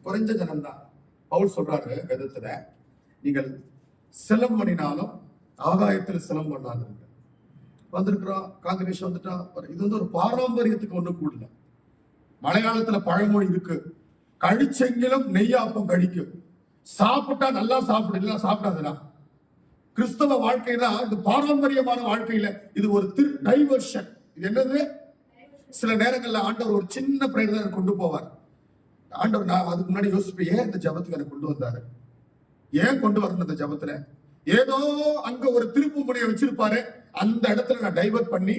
குறைஞ்ச ஜனம் தான். பவுல் சொல்றாரு வேதத்துல, நீங்கள் சிலம் பண்ணினாலும் ஆகாயத்துல சிலம் பண்ணாதிருங்க. வந்திருக்கிறோம், காங்கிரேஷன் வந்துட்டா, இது வந்து ஒரு பாரம்பரியத்துக்கு ஒண்ணு கூடல. மலையாளத்துல பழமொழி இருக்கு, கழிச்செங்கிலும் நெய்யாப்பம் கழிக்கும். சாப்பிட்டா நல்லா சாப்பிடலாம், சாப்பிடாதுனா. கிறிஸ்தவ வாழ்க்கைனா இது பாரம்பரியமான வாழ்க்கையில இது ஒரு டைவர்ஷன். இது என்னது? சில நேரங்கள்ல ஆண்டவர் ஒரு சின்ன பிரேயர் தான் கொண்டு போவார். ஆண்டவர் நான் அதுக்கு முன்னாடி யோசிப்பேன், ஏன் இந்த ஜபத்துக்கு எனக்கு கொண்டு வந்தாரு, ஏன் கொண்டு வரணும் இந்த ஜபத்துல? ஏதோ அங்க ஒரு திருப்பு முனையை வச்சிருப்பாரு, அந்த இடத்துல நான் டைவர்ட் பண்ணி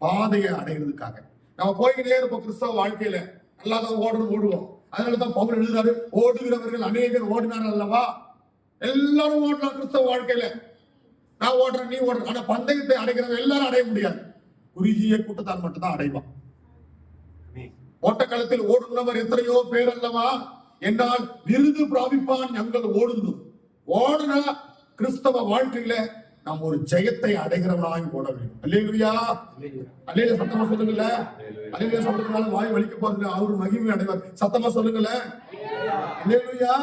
பாதையை அடைகிறதுக்காக. நம்ம போய்கிட்டே இருப்போம் கிறிஸ்தவ வாழ்க்கையில, நல்லாதான் ஓடுவோம். அதனாலதான் பவுல் எழுதுறாரு, ஓடுகிறவர்கள் அநேகர் ஓடினார் அல்லவா. எல்லாரும் ஓடலாம் கிறிஸ்தவ வாழ்க்கையில. நான் ஓடுறேன், நீ ஓடுற, ஆனா பந்தயத்தை அடைகிறவங்க எல்லாரும் அடைய முடியாது. குறுகிய கூட்டத்தால் மட்டும்தான் அடைவான். ஓட்டக்களத்தில் ஓடுனவர் எத்தனையோ பேர் அல்லவா, என்னால் விருது பிராபிப்பான் எங்கள் ஓடுது. ஓடுனா கிறிஸ்தவ வாழ்க்கையில நாம் ஒரு ஜெயத்தை அடைகிறவனாய் ஓட வேண்டும். அல்லேலூயா, அல்லேலூயா. சத்தமா சொல்லுங்கல்ல. அல்லேலூயா சொல்றதுனால வாய் வலிக்க போறது, அவரு மகிமை அடைவார். சத்தமா சொல்லுங்கல்ல. அல்லேலூயா.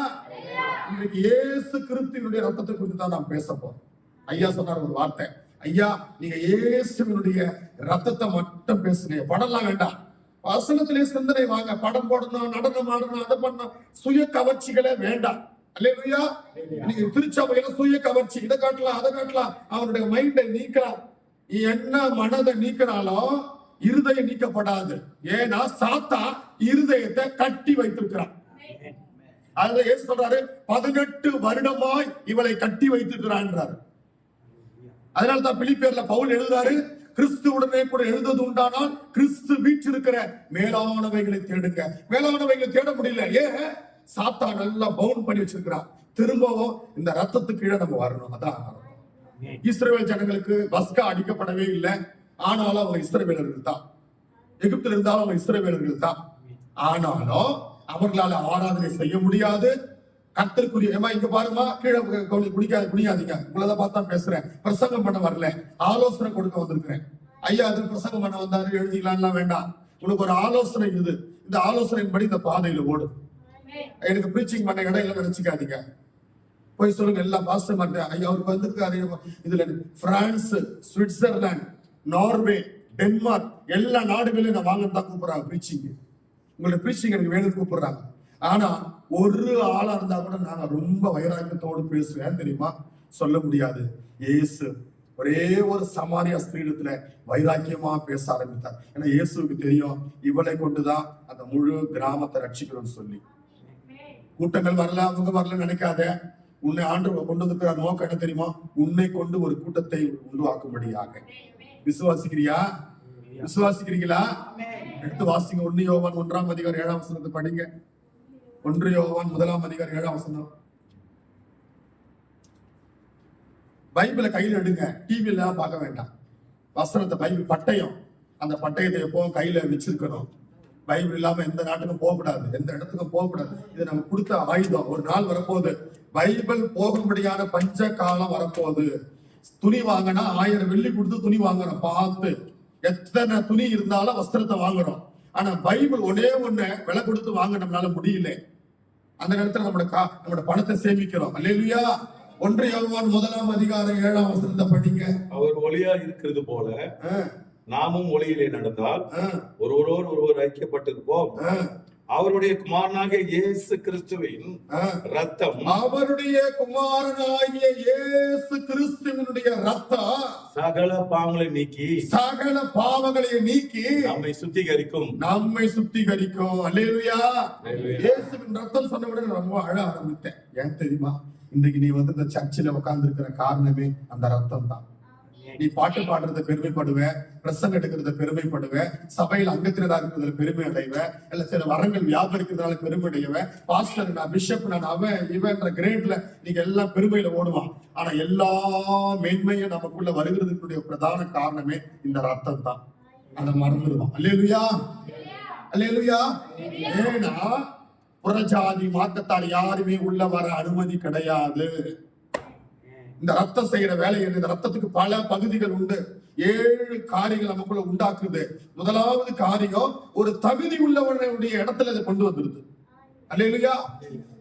இன்றைக்கு இயேசு கிறிஸ்துவினுடைய ரத்தத்தை குறித்து தான் நாம் பேச போறோம். ஐயா சொன்னார் ஒரு வார்த்தை, ஐயா நீங்க இயேசுவினுடைய ரத்தத்தை மட்டும் பேசுங்க, படம்லாம் வேண்டாம். வசனத்திலே சிந்தனை வாங்க. படம் போடணும், நடனம் ஆடணும், அதை பண்ணணும், சுய கவர்ச்சிகளே வேண்டாம். அல்லேலூயா. நீங்க திருச்சபையில சுய கவர்ச்சி, இதை காட்டலாம், அதை காட்டலாம், அவனுடைய மைண்டை நீக்கலாம். என்ன மனதை நீக்கினாலும் இருதயம் நீக்கப்படாது. ஏன்னா சாத்தா இருதயத்தை கட்டி வைத்திருக்கிறான். அதுல ஏசு சொல்றாரு, 18 வருடமாய் இவளை கட்டி வைத்திருக்கிறான். அதனால தான் பிலிப்பியர்ல பவுல் எழுதுறாரு, கிறிஸ்துவுடனே கூட எழுதுவது உண்டானால் கிறிஸ்து வீற்றிருக்கிற மேலானவைகளை தேடுங்க. மேலானவைகளை தேட முடியல, ஏன்? சாத்தா நல்லா பவுன் பண்ணி வச்சிருக்கிறான். திரும்பவும் இந்த ரத்தத்துக்கு கீழே நம்ம வரணும். அதான் இஸ்ரவேல் ஜனங்களுக்கு பஸ்கா அடிக்கப்படவே இல்லை, ஆனாலும் அவங்க இஸ்ரவேலர்கள் தான். எகிப்தில் இருந்தாலும் அவங்க இஸ்ரவேலர்கள் தான். ஆனாலும் அவர்களால ஆராதனை செய்ய முடியாது. கர்த்தருக்குரிய இங்க பாருமா, கீழே குடிக்காதீங்க. உங்களதான் பார்த்தா பேசுறேன், பிரசங்கம் பண்ண வரல, ஆலோசனை கொடுக்க வந்திருக்கிறேன். ஐயா அது பிரசங்கம் பண்ண வந்தாரு, எழுதிக்கலாம் வேண்டாம். உனக்கு ஒரு ஆலோசனை இது, இந்த ஆலோசனையின்படி இந்த பாதையில ஓடு. எனக்கு பிரீச்சிங் பண்ண இடம் இல்லை நினைச்சுக்காதீங்க. போய் சொல்லுங்க எல்லா பாஸ்டர் மாட்டேன், ஐயா அவருக்கு வந்திருக்காரு. இதுல பிரான்ஸ், சுவிட்சர்லாந்து, நார்வே, டென்மார்க் எல்லா நாடுகளையும் நான் வாங்கத்தான் கூப்பிடுறாங்க பிரீச்சிங். உங்களுடைய பிரீச்சிங் எனக்கு வேணும்னு கூப்பிடுறாங்க. ஆனா ஒரு ஆளா இருந்தா கூட நாங்க ரொம்ப வைராக்கியத்தோடு பேசுவேன் தெரியுமா? சொல்ல முடியாது. இயேசு ஒரே ஒரு சமாரியா ஸ்திரீடத்துல வைராக்கியமா பேச ஆரம்பித்தார். ஏன்னா இயேசுக்கு தெரியும், இவளை கொண்டுதான் அந்த முழு கிராமத்தை ரட்சிக்கணும்னு சொல்லி. கூட்டங்கள் வரல, அவங்க வரல நினைக்காத. உன்னை ஆண்டவர் கொண்டு வந்திருக்கிற நோக்கம் என்ன தெரியுமா? உன்னை கொண்டு ஒரு கூட்டத்தை உருவாக்கும்படியாக. விசுவாசிக்கிறியா? விசுவாசிக்கிறீங்களா? எடுத்து வாசிங்க. 1 யோவான் 1ஆம் அதிகாரம் 7ஆம் வசனத்தை படிங்க. 1 யோவான் 1ஆம் அதிகாரம் 7ஆம் வசனம். பைபிளை கையில் எடுங்க, டிவில பார்க்க வேண்டாம். வசனத்தை பைபிள் பட்டயம், அந்த பட்டயத்தை எப்பவும் கையில வச்சிருக்கணும். பைபிள் இல்லாம எந்த நாட்டுக்கும் போகக்கூடாது, எந்த இடத்துக்கும் போகக்கூடாது. இது நம்ம கொடுத்த ஆயுதம். ஒரு நாள் வரப்போகுது, பைபிள் போகும்படியான பஞ்ச காலம் வரப்போகுது. துணி வாங்கினா 1000 வெள்ளி கொடுத்து துணி வாங்குறோம். பார்த்து எத்தனை துணி இருந்தாலும் வஸ்திரத்தை வாங்குறோம். ஆனா பைபிள் ஒன்னே ஒண்ணு விலை கொடுத்து வாங்க நம்மளால முடியல. அந்த நேரத்துல நம்மளோட பணத்தை சேமிக்கிறோம். அல்லேலூயா. 1 யோவான் 1ஆம் அதிகாரம் 7ஆம் வசனத்தை படிங்க. அவர் ஒளியா இருக்கிறது போல நாமும் ஒளியிலே நடந்தால் ஒருவர் ஐக்கியப்பட்டிருப்போம். அவருடைய குமாரனாகிய இயேசு கிறிஸ்துவின் ரத்தம், அவருடைய குமாரனாகிய இயேசு கிறிஸ்துவினுடைய ரத்தம் சகல பாவங்களை நீக்கி நம்மை சுத்திகரிக்கும். அல்லேலூயா. இயேசுவின் ரத்தம் சொன்ன உடனே ரொம்ப அழ ஆரம்பித்தேன். ஏன் தெரியுமா? இன்றைக்கு நீ வந்து இந்த சர்ச்சில் உட்கார்ந்து இருக்கிற காரணமே அந்த ரத்தம் தான். நீ பாட்டு பாடுறத பெருமைப்படுவ, பிரசங்க எடுக்கிறத பெருமைப்படுவ, சபையில் அங்கத்தினரா இருக்கிறதுல பெருமை அடைவ, இல்ல சில வரங்கள் வியாபரிக்கிறதுனால பெருமை அடையவ, பாஸ்டர் நான், பிஷப் நான், அவன் இவன்ற கிரேட்ல நீங்க எல்லாம் பெருமையில ஓடுவான். ஆனா எல்லா மேன்மையும் நமக்குள்ள வருகிறதுக்குடைய பிரதான காரணமே இந்த ரத்தம் தான். அதை மறந்துடுவான். அல்லேலூயா, அல்லேலூயா. ஏன்னா புறஜாதி மார்க்கத்தால் யாருமே உள்ள வர அனுமதி கிடையாது. இந்த ரத்தம் செய்யற வேலை, இந்த ரத்தத்துக்கு பல பகுதிகள் உண்டு. 7 காரியங்கள் நமக்குள்ள உண்டாக்குது. முதலாவது காரியம், ஒரு தகுதி உள்ளவனுடைய இடத்துல அதை கொண்டு வந்துருது. அல்லேலூயா.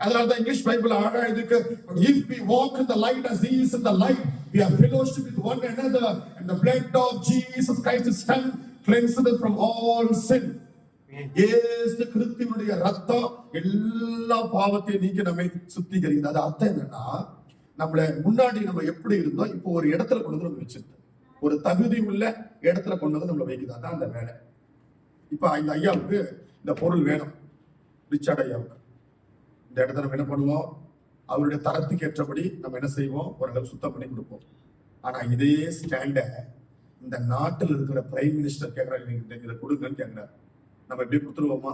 அதனாலதான் இங்கிலீஷ் பைபிள் அழகா இதுக்கு, if we walk in the light as he is in the light, we have fellowship with one another, and the blood of Jesus Christ is cleansed us from all sin. இயேசு கிறிஸ்துவினுடைய ரத்தம் எல்லா பாவத்தையும் நீக்கி நம்மை சுத்திகரிக்குது. அது அர்த்தம் என்னன்னா, நம்மள முன்னாடி நம்ம எப்படி இருந்தோம், இப்போ ஒரு இடத்துல கொண்டு வந்து நம்ம வச்சிருக்கோம். ஒரு தகுதி உள்ள இடத்துல கொண்டு வந்து நம்மளை வைக்குது. அதான் அந்த வேலை. இப்ப இந்த ஐயாவுக்கு இந்த பொருள் வேணும், ரிச்சார்ட் ஐயாவுக்கு. இந்த இடத்துல நம்ம என்ன பண்ணுவோம், அவருடைய தரத்துக்கு ஏற்றபடி நம்ம என்ன செய்வோம், ஒரு சுத்தம் பண்ணி கொடுப்போம். ஆனா இதே ஸ்டாண்ட இந்த நாட்டில் இருக்கிற பிரைம் மினிஸ்டர் கேட்கிறாரு, நீங்க இதை கொடுங்கன்னு கேட்கிறாரு. நம்ம எப்படி கொடுத்துருவோமா?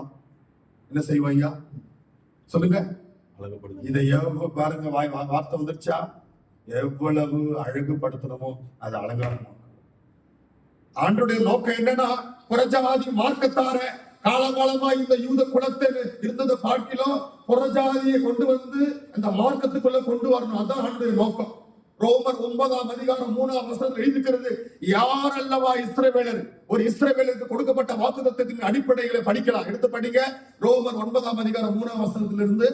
என்ன செய்வோம் ஐயா சொல்லுங்க. இதை பாருங்க, வார்த்தை வந்துருச்சா, எவ்வளவு அழகுபடுத்தணுமோ அது அலங்காரமா. ஆண்டோடைய நோக்கம் என்னன்னா, புறஜாதி மார்க்கத்தார காலகாலமா இந்த யூத குலத்தில் இருந்ததை பார்க்கலாம், புறஜாதியை கொண்டு வந்து அந்த மார்க்கத்துக்குள்ள கொண்டு வரணும். அதான் ஆண்டோடைய நோக்கம். ரோமர் 9ஆம் அதிகாரம் 3ஆம் வசனத்தில் எழுதிக்கிறது, யார் அல்லவா இஸ்ரவேலர். ஒரு இஸ்ரவேலருக்கு கொடுக்கப்பட்ட வாக்குத்தத்தத்தின் அடிப்படைகளை படிக்கலாம், எடுத்து படிங்க. ரோமர் 9ஆம் அதிகாரம் 3ஆம் வசனத்திலிருந்து,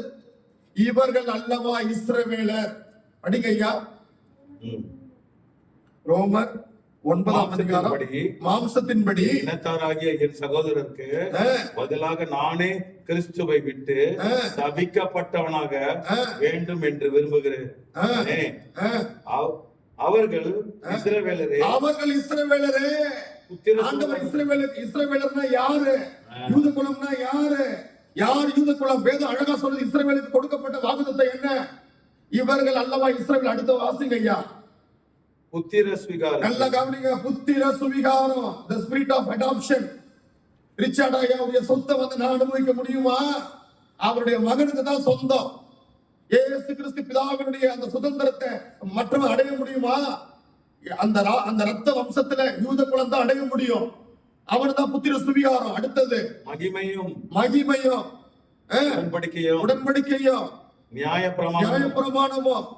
இவர்கள் அல்லவா இஸ்ரவேலர். படிங்க ஐயா. ரோமர் 9ஆம் அதிகாரம், மாம்சத்தின்படி இனத்தாராகிய என் சகோதரருக்கு பதிலாக நானே கிறிஸ்துவை விட்டு சபிக்கப்பட்டவனாக வேண்டும் என்று விரும்புகிறேன். அவர்கள் இஸ்ரவேலரே. அவர்கள் இஸ்ரவேலரே. ஆண்டவர் இஸ்ரவேலர்னா யாரு? யூத குலம்னா யாரு? யார் யூத குலம்? வேதம் அழகா சொல்றது, இஸ்ரவேலுக்கு கொடுக்கப்பட்ட வாக்குத்தத்தம் என்ன? இவர்கள் அல்லவா இஸ்ரவேல். அடுத்த வாசிங்க ஐயா. புத்திர சுவிகாரம். நல்ல கவனிங்க, புத்திர சுவிகாரம், the spirit of adoption. Richard ஐயாவுடைய சொத்தை வந்து நான் அனுபவிக்க முடியுமா? அவருடைய மகனுக்கு தான் சொந்தம். இயேசு கிறிஸ்து பிதாவினுடைய அந்த சுதந்திரத்தை மற்றவன் அடைய முடியுமா? அந்த ரத்த வம்சத்துல யூத குலம் தான் அடைய முடியும். அவன் தான் புத்திர சுவிகாரம். அடுத்தது மகிமையும் உடன்படிக்கையும் நியாயப்பிரமாணமும்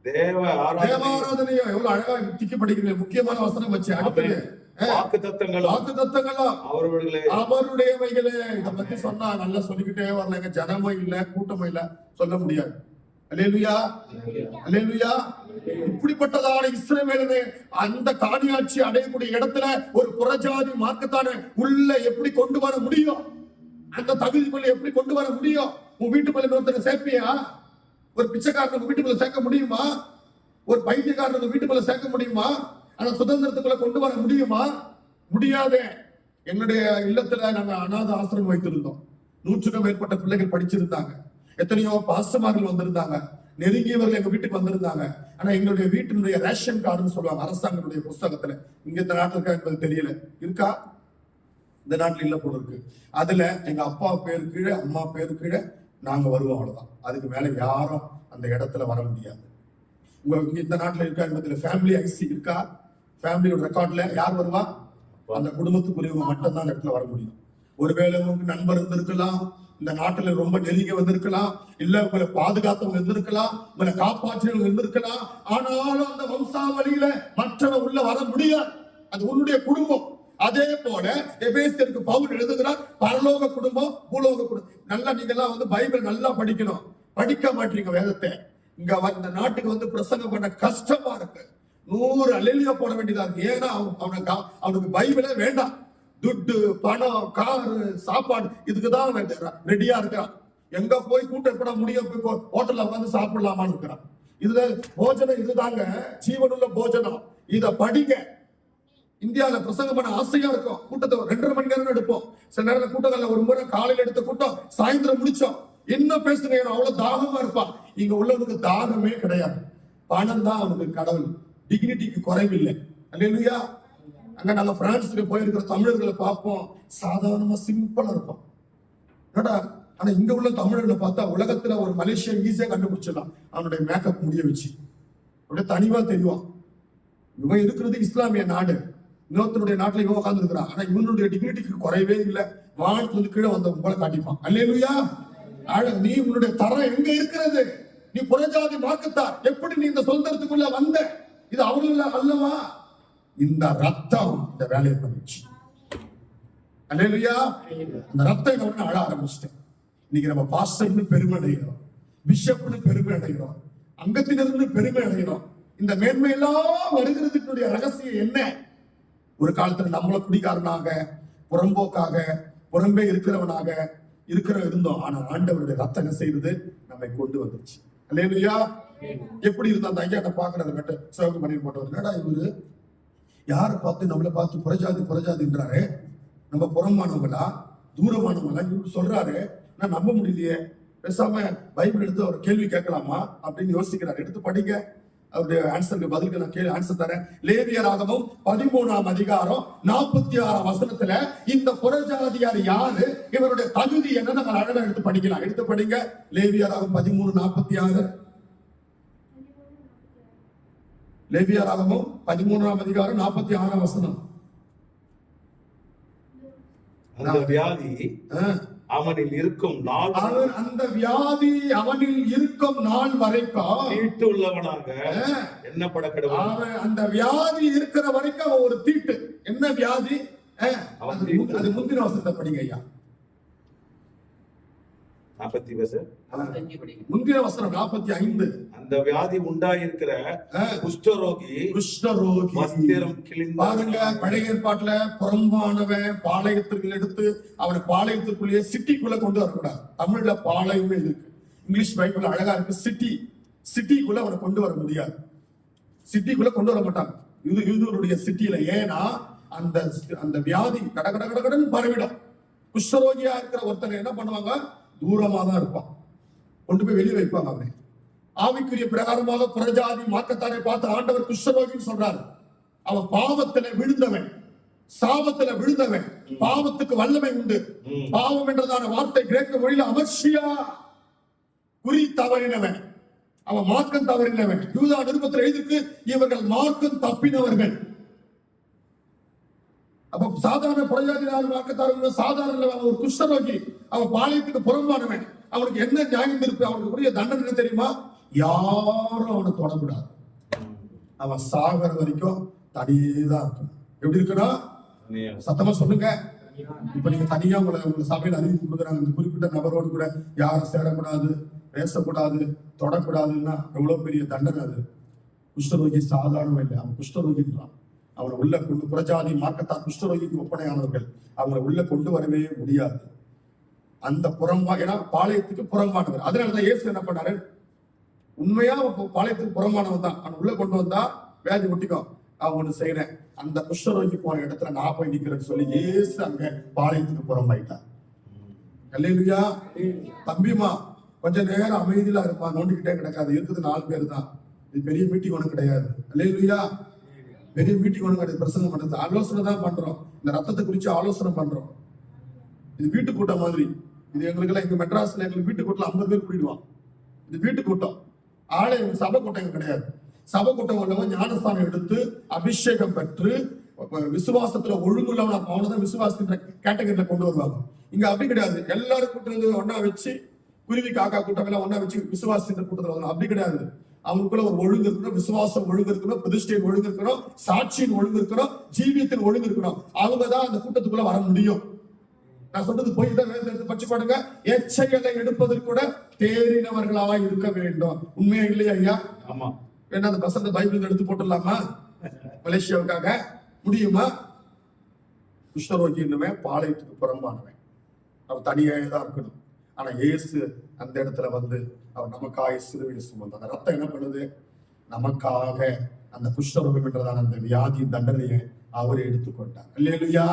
தேவாராதனையும். எவ்வளவு அழகா திக்கி படிக்கிறீங்க, முக்கியமான வசனம் வச்சு. அடுத்தது வாக்குத்தத்தங்களும் அவருடையவைகளே. இத பத்தி சொன்னா நல்லா சொல்லிக்கிட்டே வரலங்க. ஜனமும் இல்ல, கூட்டமும் இல்ல, சொல்ல முடியாது. அல்லேலூயா, அல்லேலூயா. இப்படிப்பட்டதான இஸ்ரவேலனே அந்த காணியாட்சி அடையக்கூடிய இடத்துல ஒரு புறஜாதி மார்க்கத்தான உள்ள எப்படி கொண்டு வர முடியும்? அந்த தகுதிக்குள்ள எப்படி கொண்டு வர முடியும்? உன் வீட்டுக்குள்ள ஒருத்தரை சேர்ப்பியா? ஒரு பிச்சைக்காரன் வீட்டுக்குள்ள சேர்க்க முடியுமா? ஒரு பைத்தியக்காரன் வீட்டுக்குள்ள சேர்க்க முடியுமா? அந்த சுதந்திரத்துக்குள்ள கொண்டு வர முடியுமா? முடியாது. என்னுடைய இல்லத்துல நாங்க அநாத ஆசிரமம் வைத்திருந்தோம். 100க்கும் மேற்பட்ட பிள்ளைகள் படிச்சிருந்தாங்க. எத்தனையோ பாஸ்டர்மார்கள் வந்திருந்தாங்க, நெருங்கியவர்கள் எங்க வீட்டுக்கு வந்திருந்தாங்க. ஆனா எங்களுடைய வீட்டினுடைய ரேஷன் கார்டுன்னு சொல்லுவாங்க அரசாங்கத்துடைய புஸ்தகத்துல. இங்க இந்த நாட்டில் இருக்கா என்பது தெரியல. இருக்கா? இந்த நாட்டில் இல்ல போல இருக்கு. அதுல எங்க அப்பா பேரு கீழே, அம்மா பேரு கீழே நாங்க வருவோம், அவ்வளவுதான். அதுக்கு மேல யாரும் அந்த இடத்துல வர முடியாது. உங்க இந்த நாட்டுல இருக்கா என்பதுல ஃபேமிலி ஐசி இருக்கா? ஃபேமிலியோட ரெக்கார்ட்ல யார் வருவா? அந்த குடும்பத்துக்குரியவங்க மட்டும் தான் அந்த இடத்துல வர முடியும். ஒருவேளை உங்களுக்கு நண்பர் இருந்திருக்கலாம், இந்த நாட்டுல ரொம்ப நெருங்கி வந்திருக்கலாம், இல்ல உங்களை பாதுகாத்தவங்க இருந்திருக்கலாம், உங்களை காப்பாற்றியவங்க இருந்திருக்கலாம். ஆனாலும் அந்த வம்சாவளியில மற்றவங்க உள்ள வர முடியாது. அது உன்னுடைய குடும்பம். அதே போல எபேசியருக்கு பவுல் எழுதுகிறார், பரலோக குடும்பம், பூலோக குடும்பம். நல்லா நீங்க எல்லாம் வந்து பைபிள் நல்லா படிக்கணும். படிக்க மாட்டீங்க வேதத்தை. இங்க இந்த நாட்டுக்கு வந்து பிரசங்கம் பண்ண கஷ்டமா இருக்கு. 100 அல்லேலூயா போட வேண்டியதா இருக்கு. ஏன்னா அவனுக்கு பைபிளே வேண்டாம். துட்டு, பணம், காரு, சாப்பாடு இதுக்குதான் ரெடியா இருக்கிறான். எங்க போய் கூட்டம் எப்படா முடியும், போய் ஹோட்டல்ல உட்காந்து சாப்பிடலாமான்னு இருக்கிறான். இதுல போஜனம் இதுதாங்க ஜீவனுள்ள போஜனம். இத படிங்க. இந்தியாவில பிரசங்கம் பண்ண ஆசையா இருக்கும். கூட்டத்தை 2.5 மணி நேரம் எடுப்போம். சில நேரம் கூட்டங்கள்ல ஒரு முறை காலையில எடுத்த கூட்டம் சாயந்தரம் முடிச்சோம். என்ன பேசுங்க, அவ்வளவு தாகமா இருப்பான். இங்க உள்ளவனுக்கு தாகமே கிடையாது. பணம் தான் அவனுக்கு கடவுள். டிக்னிட்டிக்கு குறைவில்லை. அல்லேலூயா. அங்க நாங்க பிரான்ஸுக்கு போயிருக்கிற தமிழர்களை பார்ப்போம், சாதாரணமா சிம்பிளா இருப்போம். ஆனா இங்க உள்ள தமிழர்களை பார்த்தா உலகத்துல ஒரு மலேசியா ஈஸியா கண்டுபிடிச்சிடலாம். அவனுடைய மேக்கப் முடிய வச்சு அப்படியே தனிவா தெரியும். இவன் இருக்கிறது இஸ்லாமிய நாடு, இன்னொருத்தனுடைய நாட்டுல இவன் உட்கார்ந்து இருக்கிறான். ஆனா இவனுடைய டிக்னிட்டிக்கு குறைவே இல்லை. வானத்துல இருந்து கீழே வந்த போல காட்டிப்பான். அல்லேலூயா. நீ உன்னுடைய தரம் எங்க இருக்கிறது? நீ புறஜாதி மார்க்கத்தார், எப்படி நீ இந்த சுதந்திரத்துக்குள்ள வந்த? இது அவர்கள் அல்லவா? இந்த ரத்தம் இந்த வேலையை பண்ணிச்சு. அல்லேலூயா. அந்த ரத்தம் என்ன அழ ஆரம்பிச்சிட்டேன். இன்னைக்கு நம்ம பாஸ்டர்னு பெருமை அடைகிறோம், பிஷப்னு பெருமை அடைகிறோம், அங்கத்தினர்னு பெருமை அடைகிறோம். இந்த மேன்மையெல்லாம் வருகிறதுக்குடைய ரகசியம் என்ன? ஒரு காலத்துல நம்மள குடிகாரனாக, புறம்போக்காக, புறம்பே இருக்கிறவனாக இருந்தோம். ஆனா ஆண்டவருடைய ரத்தம் என்ன செய்யுது? நம்மை கொண்டு வந்துருச்சு. அல்லேலூயா. எப்படி இருந்தா அந்த ஐயாட்ட பாக்குறத கட்ட சிவகம் பண்ணி போட்டவர், என்னடா இவரு யாரை பார்த்து நம்மளை பார்த்து புறஜாதின்றாரு, நம்ம புறமானவங்களா தூரமானவங்களா இவரு சொல்றாரு, நான் நம்ப முடியலையே, பேசாம பைபிள் எடுத்து அவர் கேள்வி கேட்கலாமா அப்படின்னு யோசிக்கிறார். எடுத்து படிங்க, அவருடைய ஆன்சருக்கு பதிலுக்கு நான் ஆன்சர் தரேன். லேவியராகமம் 13ஆம் அதிகாரம் 46ஆம் வசனத்துல இந்த புறஜாதியார் யாரு, இவருடைய தகுதி என்ன, நம்ம அழகா எடுத்து படிக்கலாம். எடுத்து படிங்க. லேவியராகமம் 13:46. லேவியராகமம் 13ஆம் அதிகாரம் 46ஆம் வசனம். அந்த வியாதி அவனில் இருக்கும் நாள், அந்த வியாதி அவனில் இருக்கும் நாள் வரைக்கும் தீட்டு உள்ளவனாக எண்ணப்பட கடவுள். அந்த வியாதி இருக்கிற வரைக்கும் அவன் ஒரு தீட்டு. என்ன வியாதி? அது முந்தின வசனத்தை படிங்க ஐயா. 40 முந்தின வசனம் 45. அந்த வியாதி உண்டாயிருக்கிற குஷ்டரோகி வஸ்திரம் கிழிந்து. பாருங்க, பழைய ஏற்பாட்டுல புறம்பானவன் பாளையத்திற்கு எடுத்து அவனை பாளையத்துக்குள்ளேயே சிட்டிக்குள்ள கொண்டு வரக்கூடாது. தமிழ்ல பாளையம் இருக்கு, இங்கிலீஷ் பைபிள் அழகா இருக்கு சிட்டி. சிட்டிக்குள்ள அவனை கொண்டு வர முடியாது, சிட்டிக்குள்ள கொண்டு வர மாட்டாங்க யூதருடைய சிட்டியில. ஏன்னா அந்த வியாதி கடகடன்னு பரவிடும். குஷ்டரோகியா இருக்கிற ஒருத்தனை என்ன பண்ணுவாங்க? தூரமா தான் இருப்பான், கொண்டு போய் வெளியே வைப்பாங்க அவனை. ஆவிக்குரிய பிரகாரமாக புறஜாதி மார்க்கத்தாரை பார்த்து ஆண்டவர் குஷ்டரோகின்னு சொல்றாரு. அவன் பாவத்துல விழுந்தவன், சாபத்துல விழுந்தவன், பாவத்துக்கு வல்லமை உண்டு. பாவம் என்றதான வார்த்தை கிரேக்க மொழியில அமர்ஷியா, குறி தவறினவன், அவன் மார்க்கம் தவறினவன். யூதா நிருபத்தில் எழுதிருக்கு, இவர்கள் மார்க்கம் தப்பினவர்கள். அப்ப சாதாரண புறஜாதியார் வாக்கத்தார்கள் சாதாரண ஒரு குஷ்டரோகி, அவன் பாளையத்துக்கு புறம்பானவன். அவனுக்கு என்ன நியாயம் இருக்கு? அவனுக்கு உரிய தண்டனை என்ன தெரியுமா? யாரும் அவனை தொடக்கூடாது. அவன் சாகர வரைக்கும் தனியேதான் இருக்கும். எப்படி இருக்குன்னா, சத்தமா சொல்லுங்க. இப்ப நீங்க தனியா உங்களை சபையில் அறிவிப்பு கொடுக்குறாங்க, இந்த குறிப்பிட்ட நபரோடு கூட யாரும் சேரக்கூடாது, பேசக்கூடாது, தொடக்கூடாதுன்னா எவ்வளவு பெரிய தண்டனை அது. குஷ்டரோகி சாதாரணம் இல்லை, அவன் குஷ்டரோகின்றான். அவனை உள்ள கொண்டு, புறஜாதி மார்க்கத்தார் குஷ்டரோகிக்கு ஒப்பனையானவர்கள், அவங்களை உள்ள கொண்டு வரவே முடியாது. அந்த ஏன்னா பாளையத்துக்கு புறம்பானவர். அதனாலதான் இயேசு என்ன பண்ணாரு? உண்மையா பாளையத்துக்கு புறம்பானவன் தான், அவன் உள்ள கொண்டு வந்தா வியாதி ஒட்டிக்கும். அவன் ஒண்ணு செய்யறேன், அந்த குஷ்டரோகி போன இடத்துல நான் போய் நிக்கிறேன்னு சொல்லி இயேசு அங்க பாளையத்துக்கு புறம்பாயிட்டான். அல்லேலூயா. தம்பிமா கொஞ்ச நேரம் அமைதியில இருப்பான், நோண்டிக்கிட்டே கிடக்காது. இருக்குது 4 பேர் தான், இது பெரிய மீட்டிங் ஒண்ணு கிடையாது. அல்லேலூயா. பெரிய மீட்டிங் ஒண்ணு கிடையாது, பிரசங்கம் பண்றது ஆலோசனை தான் பண்றோம். இந்த ரத்தத்தை குறிச்சு ஆலோசனை பண்றோம். இது வீட்டு கூட்டம் மாதிரி. இது எங்களுக்கு எல்லாம் இங்க மெட்ராஸ்ல எங்களுக்கு வீட்டு கூட்டத்துல 50 பேர் கூட்டிடுவான். இது வீட்டு கூட்டம், ஆளை சபை கூட்டம் கிடையாது. சபை கூட்டம் உள்ளவன் ஞானஸ்தானம் எடுத்து அபிஷேகம் பெற்று விசுவாசத்துல ஒழுங்குள்ளவன் அவனதான் விசுவாசத்தின் கேட்டகரியில கொண்டு வருவாங்க. இங்க அப்படி கிடையாது. எல்லாரும் கூட்டம் ஒன்னா வச்சு, குருவி காக்கா கூட்டம் எல்லாம் ஒன்னா வச்சு விசுவாசத்தின் கூட்டத்துல அப்படி கிடையாது. அவங்களுக்குள்ள ஒரு ஒழுங்கு இருக்கணும், விசுவாசம் ஒழுங்கு இருக்கணும், பிரதிஷ்டையின் ஒழுங்கு இருக்கணும், சாட்சியின் ஒழுங்கு இருக்கணும், ஜீவியத்தின் ஒழுங்கு இருக்கணும். அவங்கதான் அந்த கூட்டத்துக்குள்ள வர முடியும். நான் சொல்றது போய் தான் எடுத்து பச்சு பாடுங்க. எச்சைகளை எடுப்பதற்கு கூட தேறினவர்களாக இருக்க வேண்டும். உண்மையா இல்லையா ஐயா? ஆமா. என்ன அந்த பசங்க பைபிள் எடுத்து போட்டுடலாமா மலேசியாவுக்காக? முடியுமா? குஷ்டரோகி என்னவன் பாளையத்துக்கு புறம்பானவன், அவன் தனியே தான் இருக்கணும். ஆனா இயேசு அந்த இடத்துல வந்து அவர் நமக்காக சிலுவையை சுமந்தார். அந்த ரத்தம் என்ன பண்ணுது? நமக்காக அந்த குஷ்டரோகம் என்றதான அந்த வியாதியின் தண்டனையை அவரே எடுத்துக்கொண்டார். அல்லேலூயா.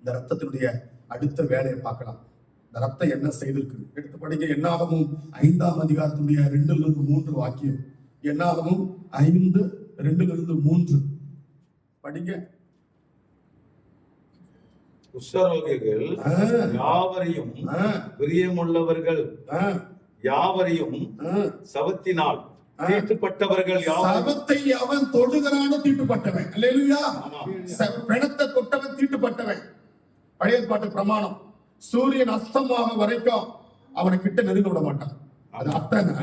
இந்த ரத்தத்தினுடைய அடுத்த வேலையை பார்க்கலாம். இந்த ரத்தம் என்ன செய்திருக்கு எடுத்து படிக்க. என்னாகமும் 5ஆம் அதிகாரத்துடைய 2-3 வாக்கியம். என்னாகமும் 5:2-3 படிங்க. குஷ்டரோகிகள் யாவரையும், பிரியமுள்ளவர்கள் யாவரையும், சவத்தினால் தீட்டுப்பட்டவர்கள் சவத்தை அவன் தொடுகிறான தீட்டுப்பட்டவன். அல்லேலூயா. பிணத்தை தொட்டவன் தீட்டுப்பட்டவன். பழைய பாட்டு பிரமாணம், சூரியன் அஸ்தமாக வரைக்கும் அவனை கிட்ட நெருங்க விட மாட்டான். அது அர்த்தம் என்ன?